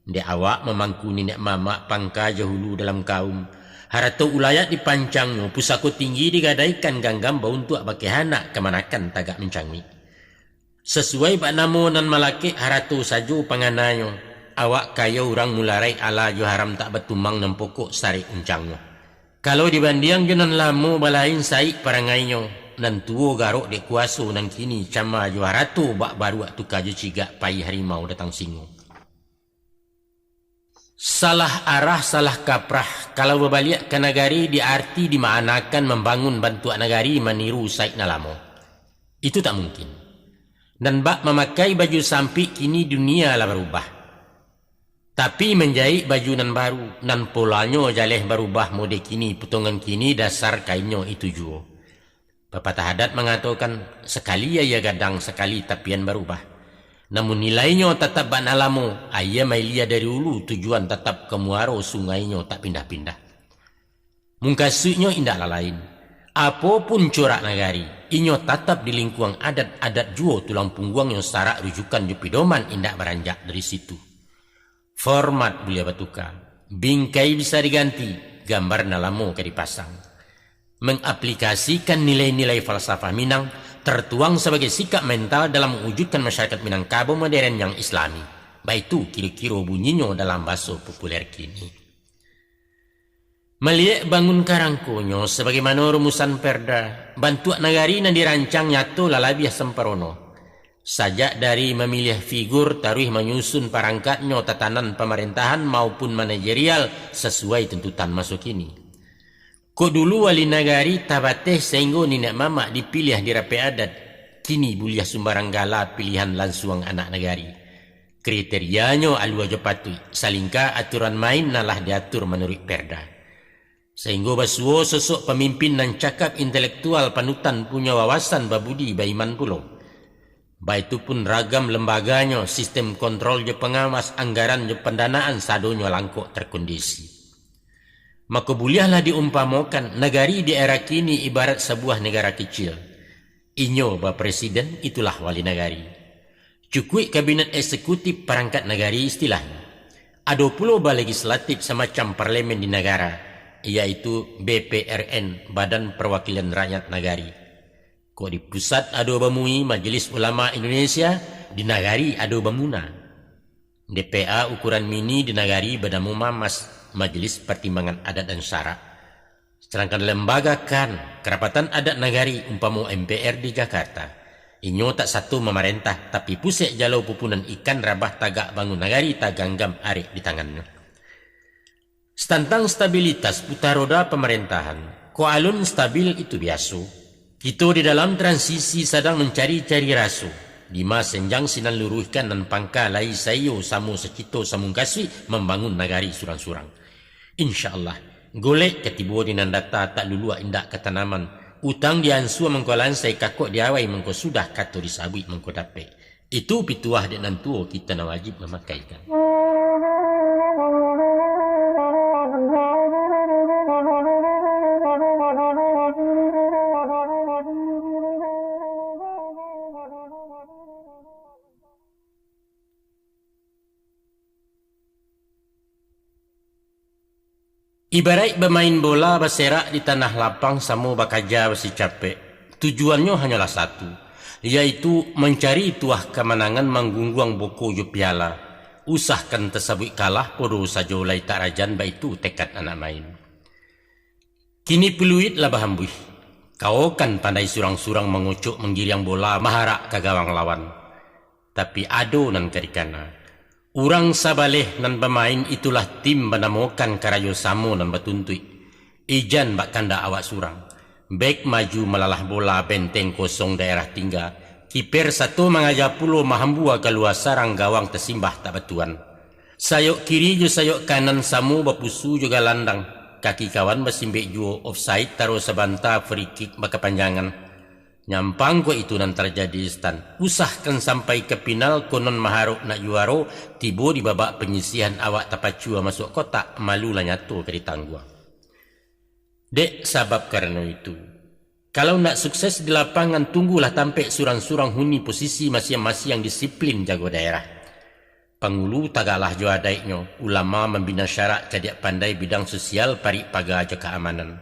Dek awak memangku nenek mama pangka jahulu dalam kaum. Harato ulayat dipancangnya, pusako tinggi digadaikan ganggam bau untuk bagi anak kemanakan tagak mencangmi. Sesuai bak namo nan malaki harato sajo panganayo. Awak kaya orang mularai ala jo haram tak betumang nan pokok sari uncangnya. Kalau dibanding jonan lamo balain saik parangainya, nan tuo garok dek kuaso nan kini cama jo harato bak baru waktu kajo cigak pai harimau datang singo. Salah arah, salah kaprah. Kalau berbalik ke negari, diarti dimaknakan membangun bantuan negari meniru Said Nalamo. Itu tak mungkin. Dan bak memakai baju sampik kini dunia lah berubah. Tapi menjahit baju nan baru, nan polanya jaleh berubah mode kini, potongan kini dasar kainnya itu juga. Pepatah adat mengatakan, sekali ya gadang, sekali tapian berubah. Namun nilainya tetap ban alamo, ayah mailia dari hulu tujuan tetap ke muaro sungainya tak pindah-pindah. Mungkasuknya indah lain. Apapun corak negari, inyo tetap di lingkungan adat-adat juo tulang punggungnya secara rujukan jupidoman indah beranjak dari situ. Format boleh batuka, bingkai bisa diganti, gambar nalamo ke dipasang. Mengaplikasikan nilai-nilai falsafah Minang tertuang sebagai sikap mental dalam mewujudkan masyarakat Minangkabau modern yang islami. Baik itu kira-kira bunyinya dalam bahasa populer kini. Melihat bangun karangkonyo sebagaimana rumusan perda, bantuan negari yang dirancang nyato lalabiah semperono. Sajak dari memilih figur taruh menyusun perangkatnya tatanan pemerintahan maupun manajerial sesuai tuntutan masuk kini. Ko dulu wali nagari tabateh sehingga nenek mama dipilih di rapi adat. Kini buliah sumbarang gala pilihan langsung anak negari. Kriterianya alua jepatui. Salingka aturan main nalah diatur menurut perda. Sehingga basuo sosok pemimpin dan cakap intelektual panutan punya wawasan babudi baiman pulau. Baik itu pun ragam lembaganya, sistem kontrol je pengawas, anggaran je pendanaan sadonya langkok terkondisi. Maka buliahlah diumpamakan negari di era kini ibarat sebuah negara kecil. Inyo ba presiden itulah wali negari. Cukui kabinet eksekutif perangkat negari istilahnya. Ada pula ba legislatif semacam parlemen di negara, yaitu BPRN, Badan Perwakilan Rakyat Negari. Kok di pusat ada bamui Majelis Ulama Indonesia, di negari ada bamuna. DPA ukuran mini di negari bernama Mamas, Majelis Pertimbangan Adat dan Syara. Sedangkan lembaga kan Kerapatan Adat Negari umpama MPR di Jakarta. Inyo tak satu memerintah tapi pusat jalau pupunan ikan rabah tagak bangun negari taganggam arik di tangannya. Tentang stabilitas putar roda pemerintahan, ko alun stabil itu biasa. Kita di dalam transisi sedang mencari-cari rasu. Dima senjang sinan luruhkan dan pangka lai sayo samu secito samung kasih membangun negari surang-surang. InsyaAllah, golek ketibu di nandata tak lulua indak ketanaman. Utang diansu mengkolan saya kakok diawai mengko sudah kato disabui mengko dape. Itu pituah di nantuo kita na wajib memakaikan. Ibarat bermain bola berserak di tanah lapang sama bakaja besi capek. Tujuannya hanyalah satu, yaitu mencari tuah kemenangan manggungguang boko jo piala. Usahkan tersebut kalah podo sajo lai tak rajan baitu tekad anak main. Kini peluit lah bahambuih. Kau kan pandai surang-surang mengucuk menggiriang bola maharak ke gawang lawan. Tapi ado nan kerikana. Urang sabaleh nan pemain itulah tim banamokan karayo samo nan batuntui. Ijan bak kanda awak surang. Bek maju melalah bola benteng kosong daerah tinggal. Kiper satu mengajar pulo mahambua keluar sarang gawang tersimbah tak batuan. Sayok kiri jo sayok kanan samu bapusu juga landang. Kaki kawan bersimbik juo offside taruh sebanta free kick berkepanjangan. Nyampang ko itu nan terjadi stan. Usahkan sampai ke final konon maharuk nak juaro. Tibo di babak penyisihan awak tapacua masuk kotak. Malulah nyato ke ditangguh. Dek sabab karena itu. Kalau nak sukses di lapangan tunggulah tampik surang-surang huni posisi masing-masing yang disiplin jago daerah. Pangulu tagalah jo adaiknyo, ulama membina syarat cadiak pandai bidang sosial parik paga jo keamanan.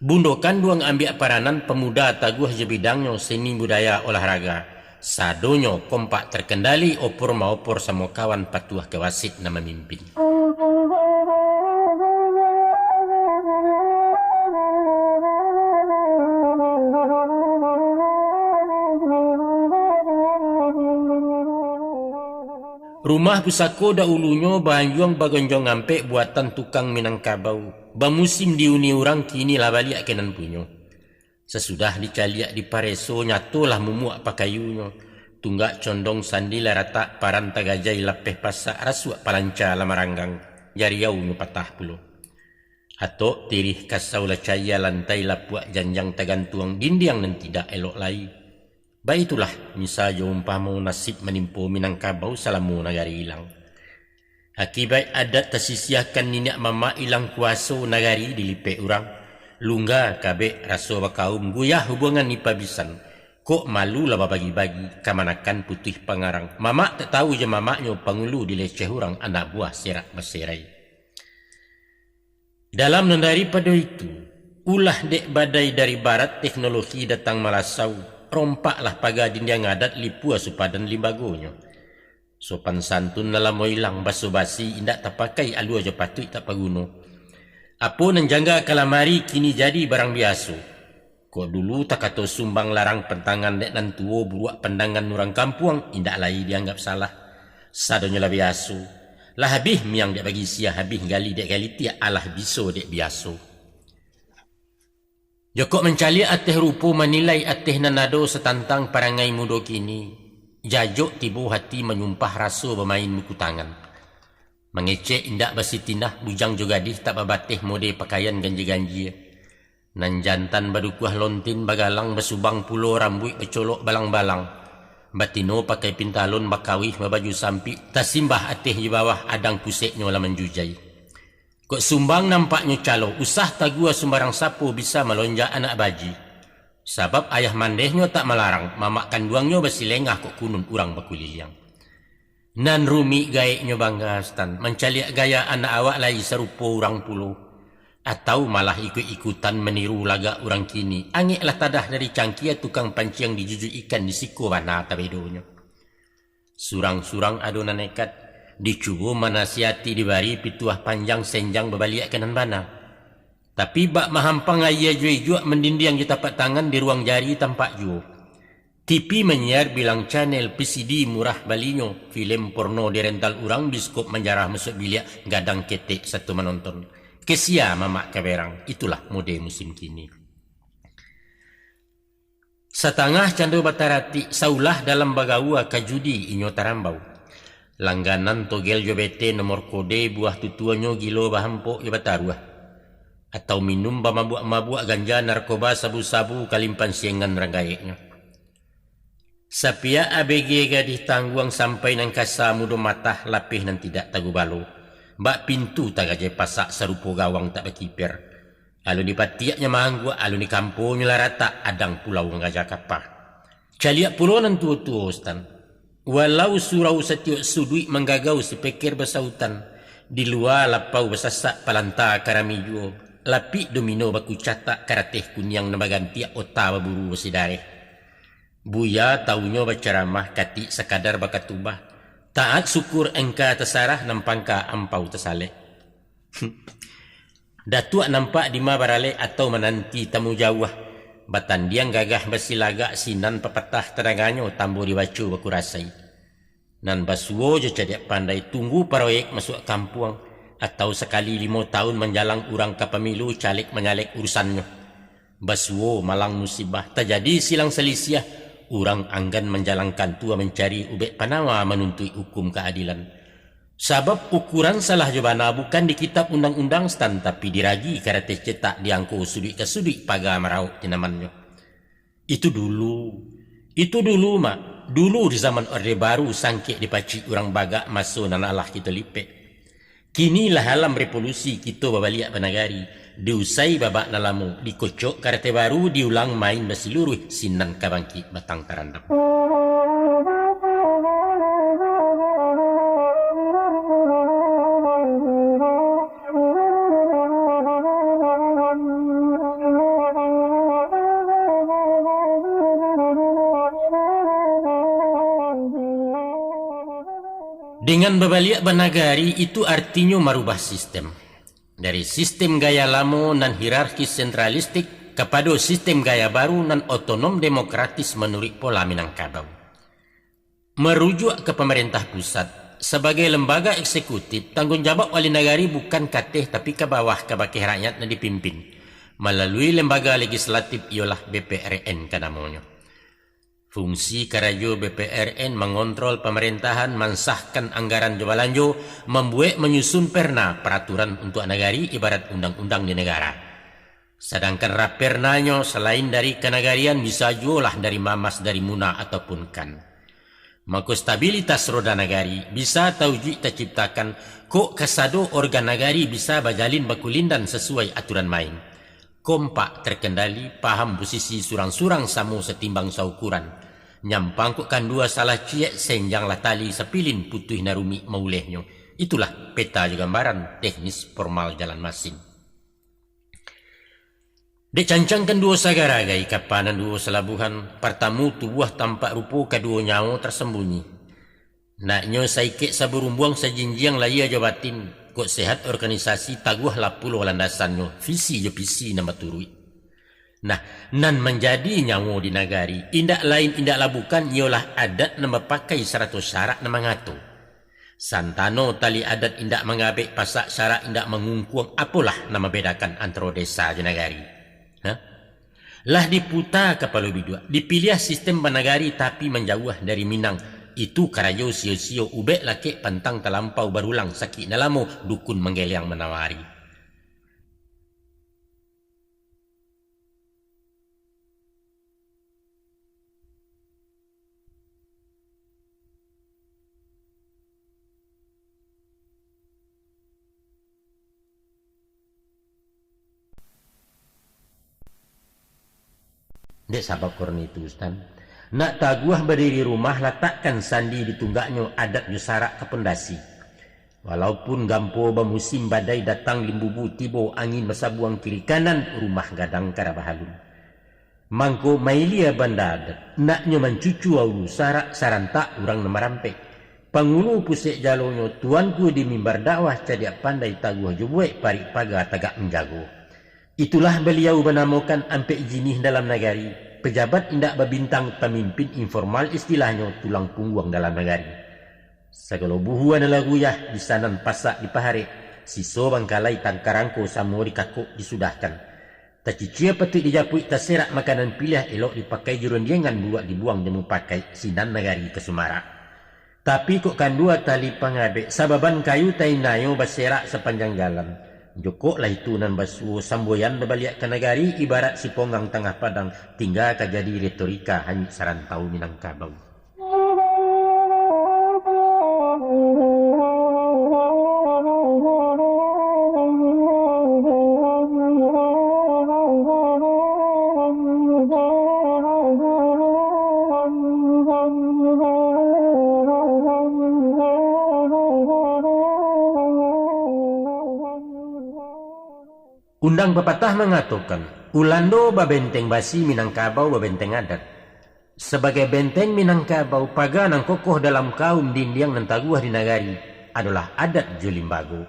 Bundokan duang ambil peranan pemuda taguh je bidangnya seni budaya olahraga. Sadonyo kompak terkendali opor maupor sama kawan patuah kewasit na memimpin. Rumah pusako dahulunya banjuang bagonjong ngampek buatan tukang Minangkabau. Bamusim diuni orang kini lah balik kenan punyo. Sesudah dicaliak di pareso nyatolah mumuak pakayunyo. Tunggak condong sandila rata paran tagajai lapeh pasak rasuak palanca lamaranggang. Jariau patah puluh. Atok tirih kasau lacaya lantai lapuak janjang tagantuang dindiang dan tidak elok lai. Baitulah misalnya umpama nasib menimpo Minangkabau salamu nagari hilang. Akibat adat tersisiahkan ninak mama hilang kuasa nagari dilipek orang. Lungga kabek raso bakaum guyah hubungan nipa bisan. Kok malu lah bagi-bagi kamanakan putih pangarang. Mama tak tahu je mamaknya pangulu dileceh orang anak buah serak berserai. Dalam daripada itu, ulah dek badai dari barat teknologi datang malasau. Rompaklah paga dindiang adat lipua supadan limbagonya. Sopan santun dalam hilang basa-basi indak terpakai alu aja patut tak paguno. Apa nan jangga kalamari kini jadi barang biasa. Kok dulu tak kata sumbang larang pentangan dek dan tuo buruak pandangan orang kampung indak lai dianggap salah. Sadonya lah biasa. Lah habis miang dek bagi sia habis gali dek gali tiak alah biso dek biasa. Jokok mencali ateh rupo menilai ateh nanado setantang parangai mudo kini. Jajok tibu hati menyumpah raso bermain muku tangan. Mengecek indak basi tindah bujang jogadih tak babateh mode pakaian ganji-ganji. Nan jantan badukuah lontin bagalang basubang pulo rambut becolok balang-balang. Batino pakai pintalon bakawih babaju sampi. Tasimbah ateh di bawah adang puseknya lah menjujai. Kok sumbang nampaknya calo, usah tagua sembarang sapu bisa melonjak anak baji. Sebab ayah mandehnya tak melarang, mamak kanduangnya basilengah kok kunun urang bakuliliang. Nan rumi gaeknya bangga stan, mencaliak gaya anak awak lai serupa urang puluh. Atau malah ikut-ikutan meniru lagak urang kini. Angiklah tadah dari cangkia tukang panci yang dijujui ikan di siku wana tabedonya. Surang-surang adonan nekat. Dicuba manasiati dibari pituah panjang senjang berbalik kanan bana. Tapi bak mahampang ayah jual mendindiang di tapak tangan di ruang jari tampak jual. TV menyiar bilang channel PCD murah balinyo. Film porno di rental urang biskop menjarah masuk bilik gadang ketek satu menonton. Kesia mamak kaberang. Itulah mode musim kini. Setengah candu batarati saulah dalam bagawa kajudi inyo tarambau. Langganan togel jobete nomor kode buah tutuanyo gilo bahampok ibataruah. Atau minum bamabuk-mabuk ganja narkoba sabu-sabu kalimpan siengan ranggaeknya. Sapia ABG gadih tangguang sampai nang kasa mudo matah lapih nan tidak tagu balo. Bak pintu tagaje pasak serupo gawang tak berkiper. Alu di patiaknya manggua, alu di kampungnya larata adang pulau ngajak kapah. Caliak pulau nan tua-tua stan. Walau surau setiuk sudui menggagau sepekir besautan. Di luar lapau besasak palanta karami juo. Lapi domino baku catak karateh kunyang namagantiak ota baburu besidare. Buya taunya berceramah kati sekadar bakatubah. Taat syukur engka tersarah nampangka ampau tersaleh. Datuk nampak di barale atau menanti tamu jauh. Batandiang gagah bersilagak sinan pepatah teranganyo tambo dibacu baku rasai. Nan basuo je cadiak pandai tunggu proyek masuk kampung atau sekali 5 tahun menjalang urang ke pemilu calik menyalek urusannya. Basuo malang musibah terjadi silang selisiah urang anggan menjalankan tua mencari ubek panawa menuntut hukum keadilan. Sebab ukuran salah jabana bukan di kitab undang-undang stan tapi diragi karate cetak diangko sudut ke sudut paga merauk tinamannya. Itu dulu mak. Dulu di zaman Orde Baru sangkik dipaci orang bagak masuk nanalah kita lipek. Kinilah alam revolusi kita babaliak penagari. Diusai babak nalamu dikocok karate baru diulang main berseluruh sinan kabangkit batang tarandap. Dengan berbalik bernagari itu artinya merubah sistem. Dari sistem gaya lama dan hierarkis sentralistik kepada sistem gaya baru dan otonom demokratis menurut pola Minangkabau. Merujuk ke pemerintah pusat, sebagai lembaga eksekutif, tanggung jawab wali negari bukan kateh tapi ke bawah ke bakih rakyat yang dipimpin. Melalui lembaga legislatif ialah BPRN kan namanya. Fungsi karajo BPRN mengontrol pemerintahan, mensahkan anggaran belanja, membuat menyusun peraturan untuk negari ibarat undang-undang di negara. Sedangkan rapernanya selain dari kenegarian bisa jualah dari mamas, dari muna ataupun kan. Maka stabilitas roda negari bisa tauji terciptakan kok kesado organ negari bisa berjalin bakulindan sesuai aturan main. Kompak terkendali, paham posisi surang-surang sama setimbang saukuran. Nyampangkukan dua salah ciek senjanglah tali sepilin putuh narumi maulehnya. Itulah peta gambaran teknis formal jalan masing. Dicancangkan dua sagaragai kapanan dua selabuhan, pertamu tubuh tampak rupa kedua nyawa tersembunyi. Naknya saikik saburumbuang sajinjiang laya jabatin, kok sehat organisasi taguh lapulo landasannya, visi je visi nama turui. Nah, nan menjadi nyawa di nagari, indak lain indaklah bukan ialah adat nama pakai 100 syarat nama ngatu. Santano tali adat indak mengabek pasak syarat indak mengungkuang apalah nama bedakan antara desa di nagari. Lah diputar kepala bidua, dipilih sistem bernagari tapi menjauh dari Minang. Itu karajo sio-sio ubek laki pantang terlampau berulang sakit nalamu dukun menggeliang menawari. Dek sabab korn itu Ustaz. Nak taguah berdiri rumah letakkan sandi di tunggaknya adat yusarak ke pendasi. Walaupun gampo bermusim badai datang limbubu tibo angin bersabuang kiri kanan rumah gadang karabahalun. Mangko mailia banda adat. Naknya mencucu aulu sarak sarantak urang nemarampek. Pangulu pusik jalonyo tuanku di mimbar dakwah cadiak pandai taguah jubuek parik pagar tagak menjago. Itulah beliau menamakan ampek jinih dalam negari. Pejabat indak berbintang pemimpin informal istilahnya tulang punggung dalam negari. Segala buhuan laguyah di sanan pasak di pahare. Siso bangkalai tangkarangko samo dikakuk disudahkan. Tacicia petik dijapui terserak makanan pilih elok dipakai jurundiangan buat dibuang jemu pakai sinan negari ke Sumara. Tapi kok kan dua tali pangabek sababan kayu tainayo berserak sepanjang jalan. Jokok lah itu nan basuh samboyan berbalik ke negari ibarat si ponggang tengah padang tinggal kajadi retorika hanya sarantau Minangkabau. Undang pepatah mengatakan, Ulando babenteng basi Minangkabau babenteng adat. Sebagai benteng Minangkabau, paganang kokoh dalam kaum dindiang dan taguah di nagari adalah adat Julimbago.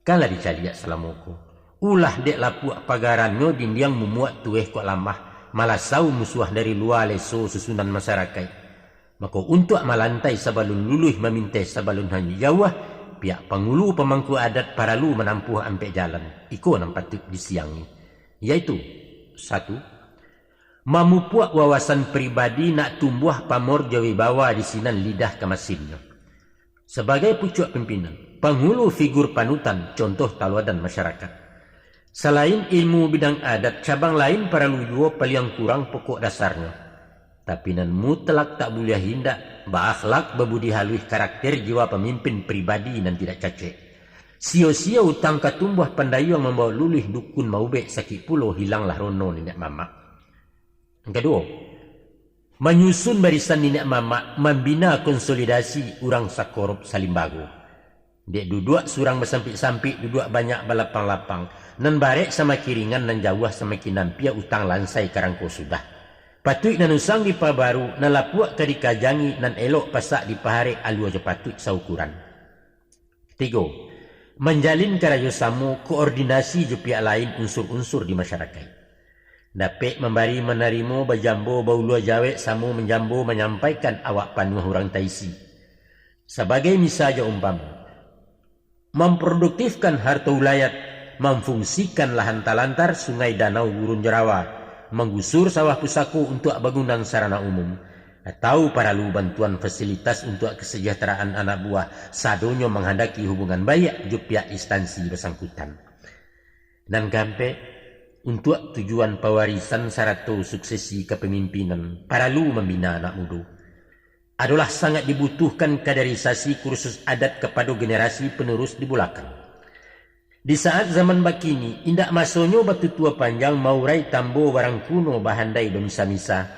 Kala dicaliak selamoko, ulah dek lapuak pagarannya dindiang memuat tueh kok lamah, malah sau musuh dari luar leso susunan masyarakat. Maka untuk malantai sabalun luluh memintai sabalun hanya jawah, pihak pengulu pemangku adat paralu menampuh ampek jalan. Iko nam patut disiangi. Yaitu, 1. Mamupuak wawasan pribadi nak tumbuh pamor jawi bawa di sinan lidah kemasinnya. Sebagai pucuk pimpinan, penghulu figur panutan, contoh taludan masyarakat. Selain ilmu bidang adat, cabang lain paralu jua paling kurang pokok dasarnya. Tapi nan mutlak tak boleh hindak, berakhlak, berbudi halus karakter jiwa pemimpin pribadi dan tidak cacek. Sio-sio utang katumbuh pandayung membawa lulih dukun maubek sakit pulau hilanglah rono nenek mama. Yang kedua, menyusun barisan nenek mama, membina konsolidasi orang sakorup salimbago. Dek duduk surang bersampik-sampik, duduk banyak balapang-lapang. Nan barek sama kiringan, nan jauh sama kinampia utang lansai karangko sudah. Patut nan usang di pabaru na lapuak ka dikajangi nan elok pasak di pahare alu aja patut saukuran. 3. Menjalin kerjasama koordinasi jo pihak lain unsur-unsur di masyarakat. Dapat membari menerima bajambo baulua jawek samo menjambo menyampaikan awak panuh orang taisi. Sebagai misalnya umpama, memproduktifkan harta wilayah, memfungsikan lahan talantar, sungai, danau, gurun jerawa, menggusur sawah pusaku untuk bangunan sarana umum, atau paralu bantuan fasilitas untuk kesejahteraan anak buah sadonyo menghendaki hubungan baik jo pihak instansi bersangkutan. Dan kampe untuk tujuan pewarisan saratu suksesi kepemimpinan paralu membina anak muda. Adalah sangat dibutuhkan kaderisasi kursus adat kepada generasi penerus di belakang. Di saat zaman bakini, indak masonyo batu tua panjang maurai tambo barang kuno bahandai domisa-misa.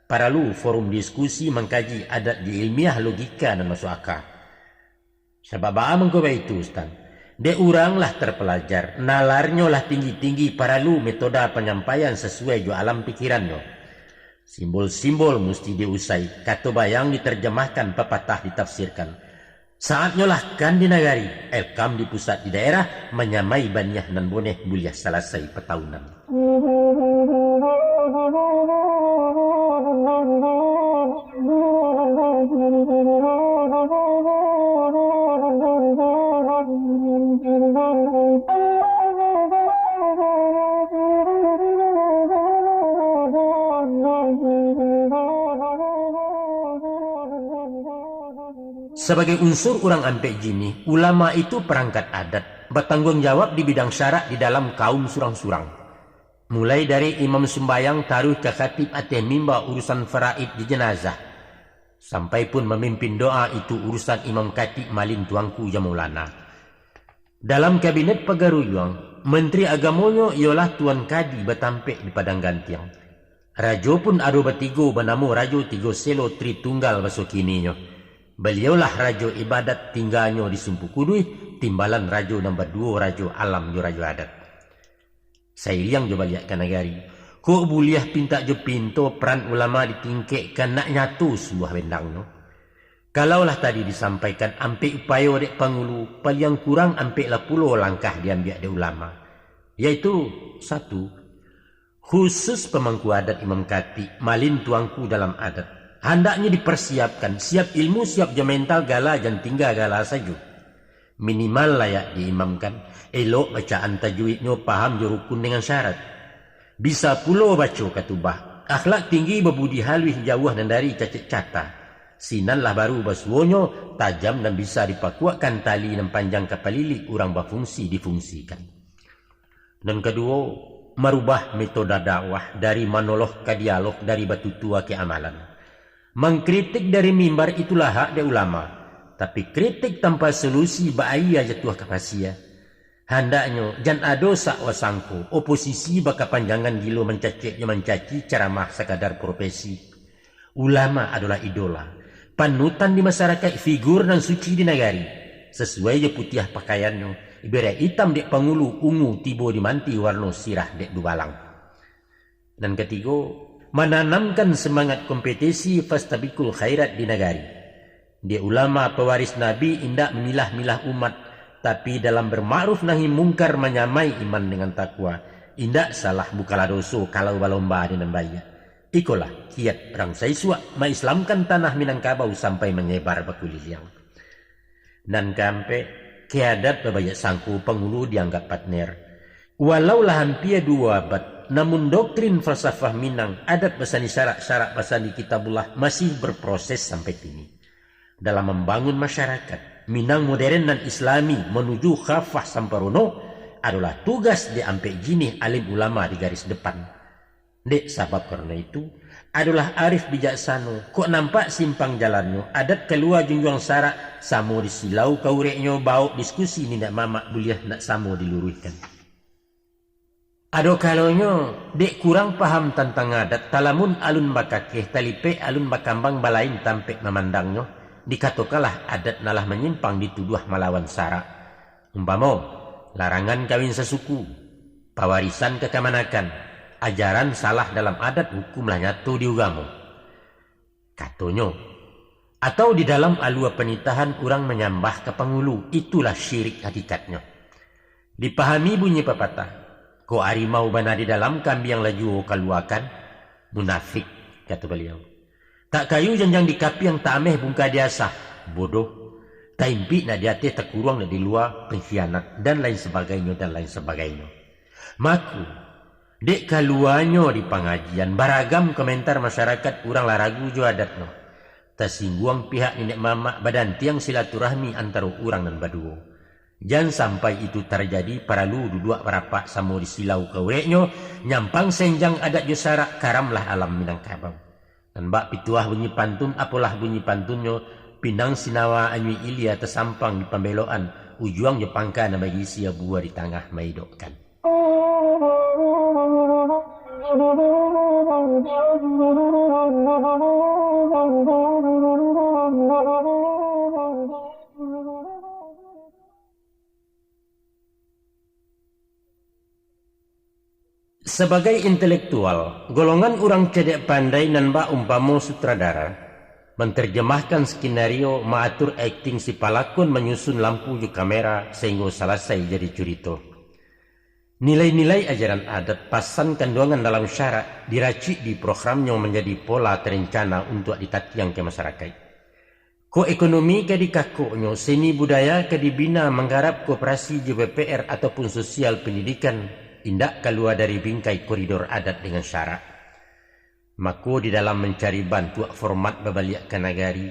Paralu forum diskusi mengkaji adat di ilmiah logika dan masuk akal. Sebab mengkoba itu Ustaz. De urang lah terpelajar, nalarnyo lah tinggi-tinggi paralu metoda penyampaian sesuai jo alam pikirannya. Simbol-simbol mesti diusai, kata bayang diterjemahkan, pepatah ditafsirkan. Saatnya lah kan di nagari, elkam di pusat di daerah, menyamai banyah nan boneh buliah selesai petahunan. Sebagai unsur orang ampek jini, ulama itu perangkat adat, bertanggung jawab di bidang syarak di dalam kaum surang-surang. Mulai dari imam sembayang taruh ke khatib ateh mimba urusan faraid di jenazah, sampai pun memimpin doa itu urusan imam khatib malin tuangku jamulana. Dalam kabinet Pagaruyuang, menteri agamonyo ialah Tuan Kadi betampek di Padang Gantiang. Rajo pun ada bertiga bernama Rajo Tigo Selo Tri Tunggal basukininyo. Beliaulah rajo ibadat tinggalnya di Sumpu Kudui, timbalan rajo nombor 2 rajo alam jo rajo adat. Saya liang jo balik ke negari. Kok buliah pinta jo pinto peran ulama ditingkekkan nak nyatu sebuah bendangnya. Kalaulah tadi disampaikan ampek upaya dek pangulu, paling kurang ampek lah 10 langkah diambil de ulama. Yaitu 1. Khusus pemangku adat imam khatib, malin tuangku dalam adat. Hendaknya dipersiapkan, siap ilmu, siap je mental gala, jangan tinggal gala saja. Minimal layak diimamkan, elok bacaan tajwidnya paham je rukun dengan syarat. Bisa pula baca katubah, akhlak tinggi berbudi halus jauh dan dari cacat cata. Sinanlah baru basuonyo, tajam dan bisa dipakuakan tali dan panjang kapalili, orang berfungsi difungsikan. Dan kedua, merubah metode dakwah dari monolog ke dialog, dari batu tua ke amalan. Mengkritik dari mimbar itulah hak de ulama. Tapi kritik tanpa solusi bahaya jatuh kapasia. Hendaknya jangan ada sakwasangko. Oposisi baka panjangan gilo mencaci ceramah sekadar profesi. Ulama adalah idola, panutan di masyarakat, figur dan suci di negari. Sesuai je putih pakaiannya. Ibarat hitam dek pangulu, ungu tibo dimanti warna sirah dek dubalang. Dan ketiga, menanamkan semangat kompetisi fastabikul khairat di negari. Dia ulama pewaris Nabi indak memilah-milah umat, tapi dalam bermakruf nahi mungkar menyamai iman dengan takwa. Indak salah bukalah dosa kalau balomba dengan bayar. Ikolah kiat perang Saiswa mengislamkan tanah Minangkabau sampai menyebar bakuliliang. Dan kampe keadat bebanyak sangku pengulu dianggap partner. Walaulah hampir 2 abad, namun doktrin falsafah Minang, adat basani syarak-syarak basani kitabullah masih berproses sampai kini. Dalam membangun masyarakat, Minang modern dan islami menuju khafah samparono adalah tugas di ampek jinih alim ulama di garis depan. Dek sebab karena itu, adalah arif bijaksana, kok nampak simpang jalannya, adat keluar junjung syarak, samo disilau kaureknya, bau diskusi ni nak mamak buliah nak samo diluruskan. Ado kalonyo dek kurang paham tentang adat, talamun alun bakakeh talipe alun bakambang balain tampek memandangnya, dikatokalah adat nalah menyimpang dituduh melawan syarak. Umpamo larangan kawin sesuku, pewarisan kekamanakan, ajaran salah dalam adat hukum lah nyatu di ugamo. Katonyo. Atau di dalam alua penitahan orang menyembah ke pengulu, itulah syirik hakikatnya. Dipahami bunyi pepatah, ko harimau bana di dalam kambing yang laju kaluakan, munafik, kata beliau. Tak kayu janjang di kapi yang tak ameh bungka diasah, bodoh. Tak impi nak diate tak kurang nak di luar, pengkhianat, dan lain sebagainya, dan lain sebagainya. Maku, dek kaluanyo di pengajian, beragam komentar masyarakat orang laragu jo adatno. Tersinggung pihak nenek mama badan tiang silaturahmi antara orang dan baduo. Jangan sampai itu terjadi paralu duduk berapak samo di silau kaureknyo, nyampang senjang adat josara karamlah alam Minangkabau. Dan bak pituah bunyi pantun, apalah bunyi pantunnya, pinang sinawa anyui ilia tersampang di pembeloan, ujuang jepangka nama gisia buah di tengah maidokkan. Sebagai intelektual, golongan orang cedek pandai nan ba umpamo sutradara, menterjemahkan skenario, mengatur akting si palakon, menyusun lampu ju kamera sehingga selesai jadi curito. Nilai-nilai ajaran adat pasan kandungan dalam syarat diracik di programnya menjadi pola terencana untuk ditatiang ke masyarakat. Ko ekonomi ke dikakuknya, seni budaya ke dibina menggarap koperasi JBPR ataupun sosial pendidikan, indak keluar dari bingkai koridor adat dengan syarat. Maka di dalam mencari bantu format babaliak ke nagari,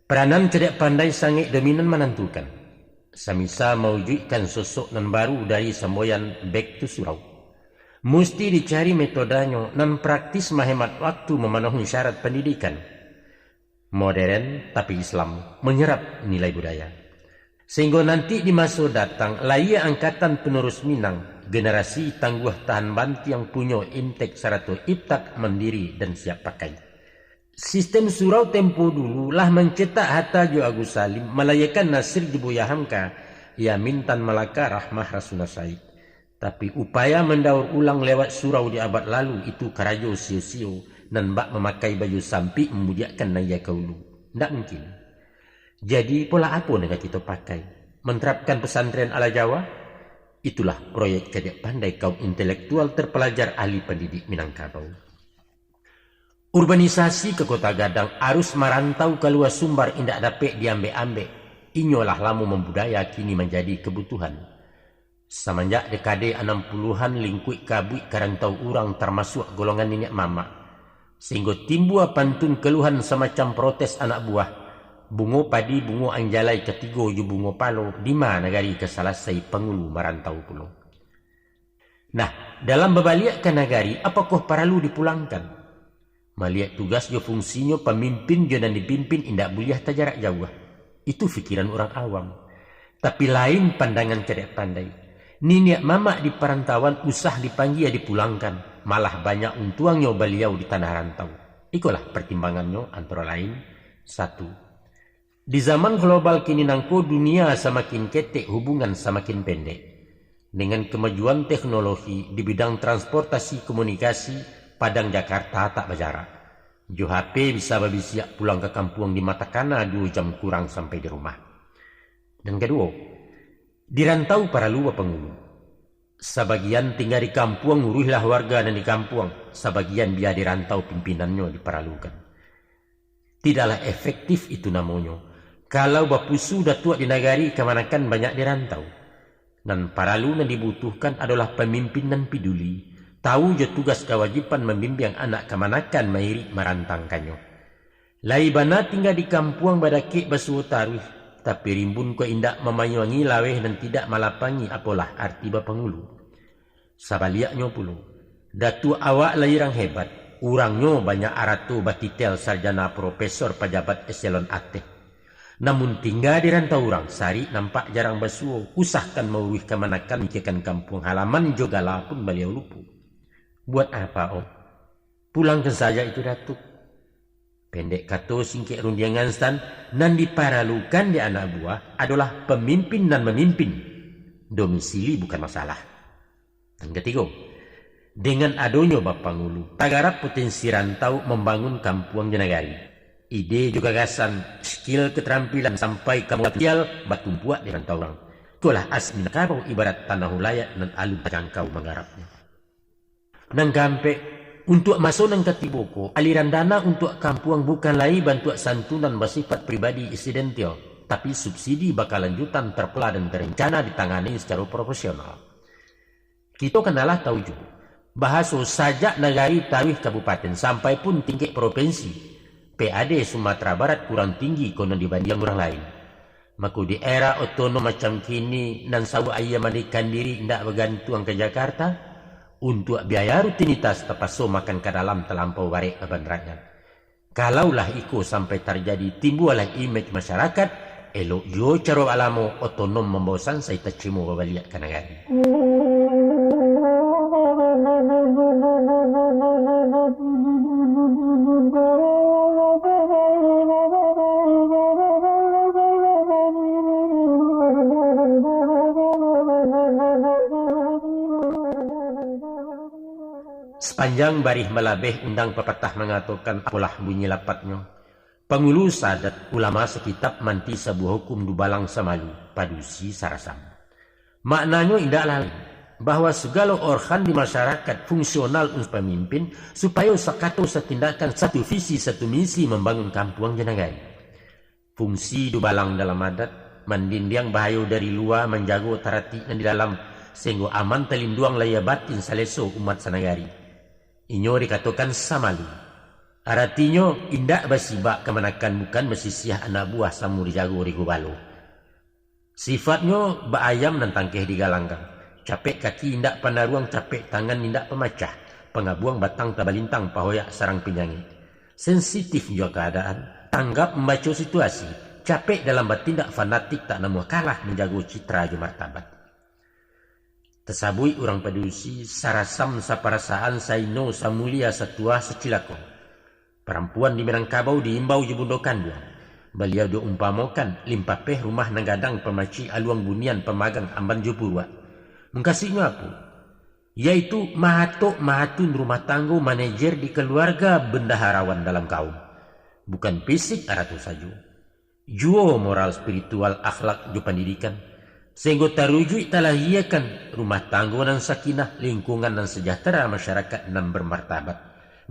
peranan cedek pandai sangat dominan menentukan. Samisa mewujudkan sosok nan baru dari semboyan back to surau. Mesti dicari metodanya nan praktis menghemat waktu memenuhi syarat pendidikan. Modern tapi Islam menyerap nilai budaya. Sehingga nanti di masa datang, laia angkatan penerus Minang, generasi tangguh tahan banti yang punya intek sarato iptak mandiri dan siap pakai. Sistem surau tempo dulu lah mencetak hatta Jo Agus Salim, melayakan Nasir Jebuya Hamka, ia mintan Melaka Rahmah Rasuna Said. Tapi upaya mendaur ulang lewat surau di abad lalu itu karajo sio-sio dan bak memakai baju sampi memudiakan naya kaulu. Tidak mungkin. Jadi pola apa yang kita pakai? Menerapkan pesantren ala Jawa? Itulah proyek cedek pandai kaum intelektual terpelajar ahli pendidik Minangkabau. Urbanisasi ke Kota Gadang arus merantau keluar Sumbar indak dapat diambil-ambil. Inyolah lamu membudaya kini menjadi kebutuhan. Semenjak dekade 60-an lingkup kabui karantau urang termasuk golongan nenek mama. Sehingga timbul pantun keluhan semacam protes anak buah. Bungo padi, bungo anjalai ketiga ju bungo palo, di mana negari kesalasai pengulu merantau pulau. Nah, dalam berbalik ke negari, apakah perlu dipulangkan? Melihat tugas jo fungsinya pemimpin jo dan dipimpin indak boleh jarak jauh. Itu fikiran orang awam. Tapi lain pandangan cedek pandai. Niniak mamak di perantauan usah dipanggil dipulangkan. Malah banyak untuangnya beliau di tanah rantau. Ikulah pertimbangannya antara lain. 1. Di zaman global kini nangko dunia semakin ketek, hubungan semakin pendek. Dengan kemajuan teknologi di bidang transportasi komunikasi, Padang Jakarta tak berjarak. Jo HP bisa babisiak pulang ke kampung di Matakana 2 jam kurang sampai di rumah. Dan kedua, di rantau para luar pengulu. Sebagian tinggal di kampung, nguruhlah warga dan di kampung. Sebagian biar di rantau pimpinannya diperalukan. Tidaklah efektif itu namanya. Kalau bapusu dah tua di negari, kemanakan banyak di rantau. Dan paralu yang dibutuhkan adalah pemimpin dan peduli. Tahu je tugas kewajiban membimbing anak kemanakan mairi merantangkannya. Laibana tinggal di kampung badakik basuh taruh, tapi rimbun ko indak memayuangi laweh dan tidak malapangi apalah arti bapangulu. Sabaliaknya puluh, datu awak lairang hebat, urangnya banyak aratu batitel sarjana profesor pejabat eselon ateh. Namun tinggal di rantau orang, sari nampak jarang basuh, usahkan mauih kemanakan mikirkan kampung halaman jogala pun beliau lupu. Buat apa om? Pulangkan saja itu datuk. Pendek kata singkik rundiangan stan, nan diparalukan di anak buah adalah pemimpin dan memimpin. Domisili bukan masalah. Dan ketiga, Dengan adonyo Bapangulu, tagarap potensi rantau membangun kampuang jenagari. Ide juga gagasan, skill keterampilan sampai kemudian batumpuak di rantau orang. Itulah asli Minangkabau ibarat tanah hulaya dan alun terjangkau menggarapnya. Nang gampe, untuk masuk nang katiboko, aliran dana untuk kampuang bukan lagi bantuan santunan bersifat pribadi insidental, tapi subsidi bakal lanjutan terpela dan terencana ditangani secara profesional. Kita kenalah tahu juga, bahasa sajak negari tarikh kabupaten sampai pun tingkat provinsi, PAD Sumatera Barat kurang tinggi konon dibanding orang lain. Maka di era otonom macam kini, nan sawu ayam mandikan diri tidak bergantung ke Jakarta, untuk biaya rutinitas terpaso makan ke dalam terlampau barek beban rakyat. Kalaulah iko sampai terjadi timbullah image masyarakat, elok yo caro alamo otonom membosan saya tercimo babaliat ke negara. Sepanjang barih melabeh undang pepatah mengatakan apalah bunyi lapatnya. Pengulu sadat ulama sekitab manti sebuah hukum dubalang samalu padusi sarasam. Maknanya tidak lain bahwa segala organ di masyarakat fungsional untuk pemimpin supaya sakato setindakan satu visi satu misi membangun kampuang jenagari. Fungsi dubalang dalam adat mandindiang bahaya dari luar menjaga tarati di dalam sehingga aman telinduang laya batin saleso umat sanagari. Inyo dikatakan samalu. Artinya indak basibak kemenakan bukan mesisiah anak buah samu dijago di gubalo. Sifatnya baayam dan tangkeh digalanggang. Capek kaki indak panaruang, capek tangan indak pemacah. Pengabuang batang tabalintang pahoyak sarang penyanyi. Sensitif juga keadaan. Tanggap membaca situasi. Capek dalam bertindak fanatik tak namu kalah menjaga citra je martabat. Tesabui orang padusi, sarasam saparasaan saino samulia satua secilakon. Perempuan di Minangkabau diimbau jebundokan buang. Beliau diumpamakan limpapeh rumah nanggadang pemaci aluang bunian pemagang amban jopurwa. Mengkasihnya apa? Yaitu mahatun rumah tangga manajer di keluarga bendaharawan dalam kaum. Bukan fisik aratu saja. Juo moral spiritual akhlak jo pendidikan. Sehingga tarujuk talahiakan rumah tangga dan sakinah, lingkungan dan sejahtera masyarakat dan bermartabat.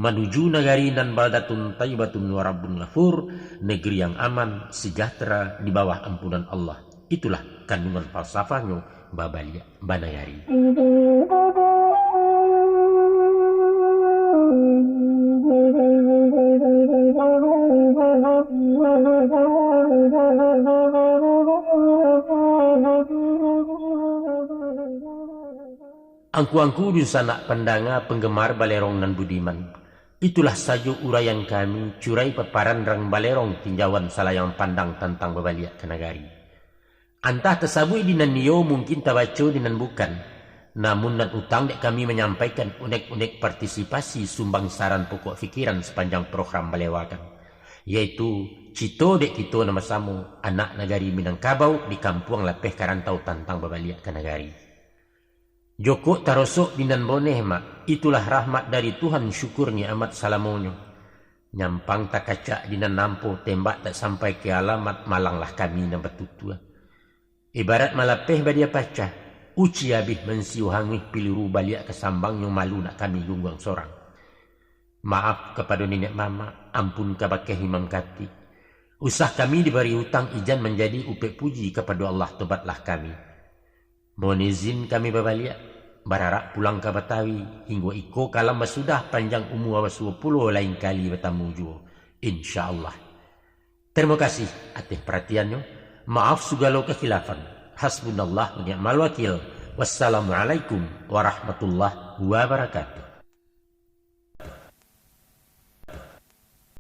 Menuju negari dan baldatun tayyibatun warabun ghafur, negeri yang aman, sejahtera di bawah ampunan Allah. Itulah kandungan falsafahnya Babalia Banayari. Angku-angku di sana pendanga penggemar balerong dan budiman. Itulah saja uraian kami curai peparan rang balerong tinjauan salayang pandang tentang babaliak kenagari. Antah tersabui dinan niyo mungkin tabaco dinan bukan. Namun dan utang dek kami menyampaikan unek-unek partisipasi sumbang saran pokok fikiran sepanjang program balewakan. Yaitu cito dek kita nama samu anak negari Minangkabau di kampuang lepeh karantau tentang babaliak kenagari. Joko tarosok dinan boneh mak, itulah rahmat dari Tuhan syukurnya amat salamonyo. Nyampang tak kaca dinan nampo tembak tak sampai ke alamat malanglah kami na betutua. Ibarat malapeh badia pacah, uci abih mensiu hangih piluru baliak kesambang yang malu nak kami gungguang sorang. Maaf kepada nenek mama, ampun kabakeh imam kati. Usah kami diberi hutang ijan menjadi upek puji kepada Allah tobatlah kami. Mohon izin kami babaliak, berharap pulang ke Betawi, hingga iko kalam sudah panjang umur 20 lain kali bertamu jua. InsyaAllah. Terima kasih atas perhatiannya. Maaf segala kekhilafan. Hasbunallah wa ni'mal wakil. Wassalamualaikum warahmatullahi wabarakatuh.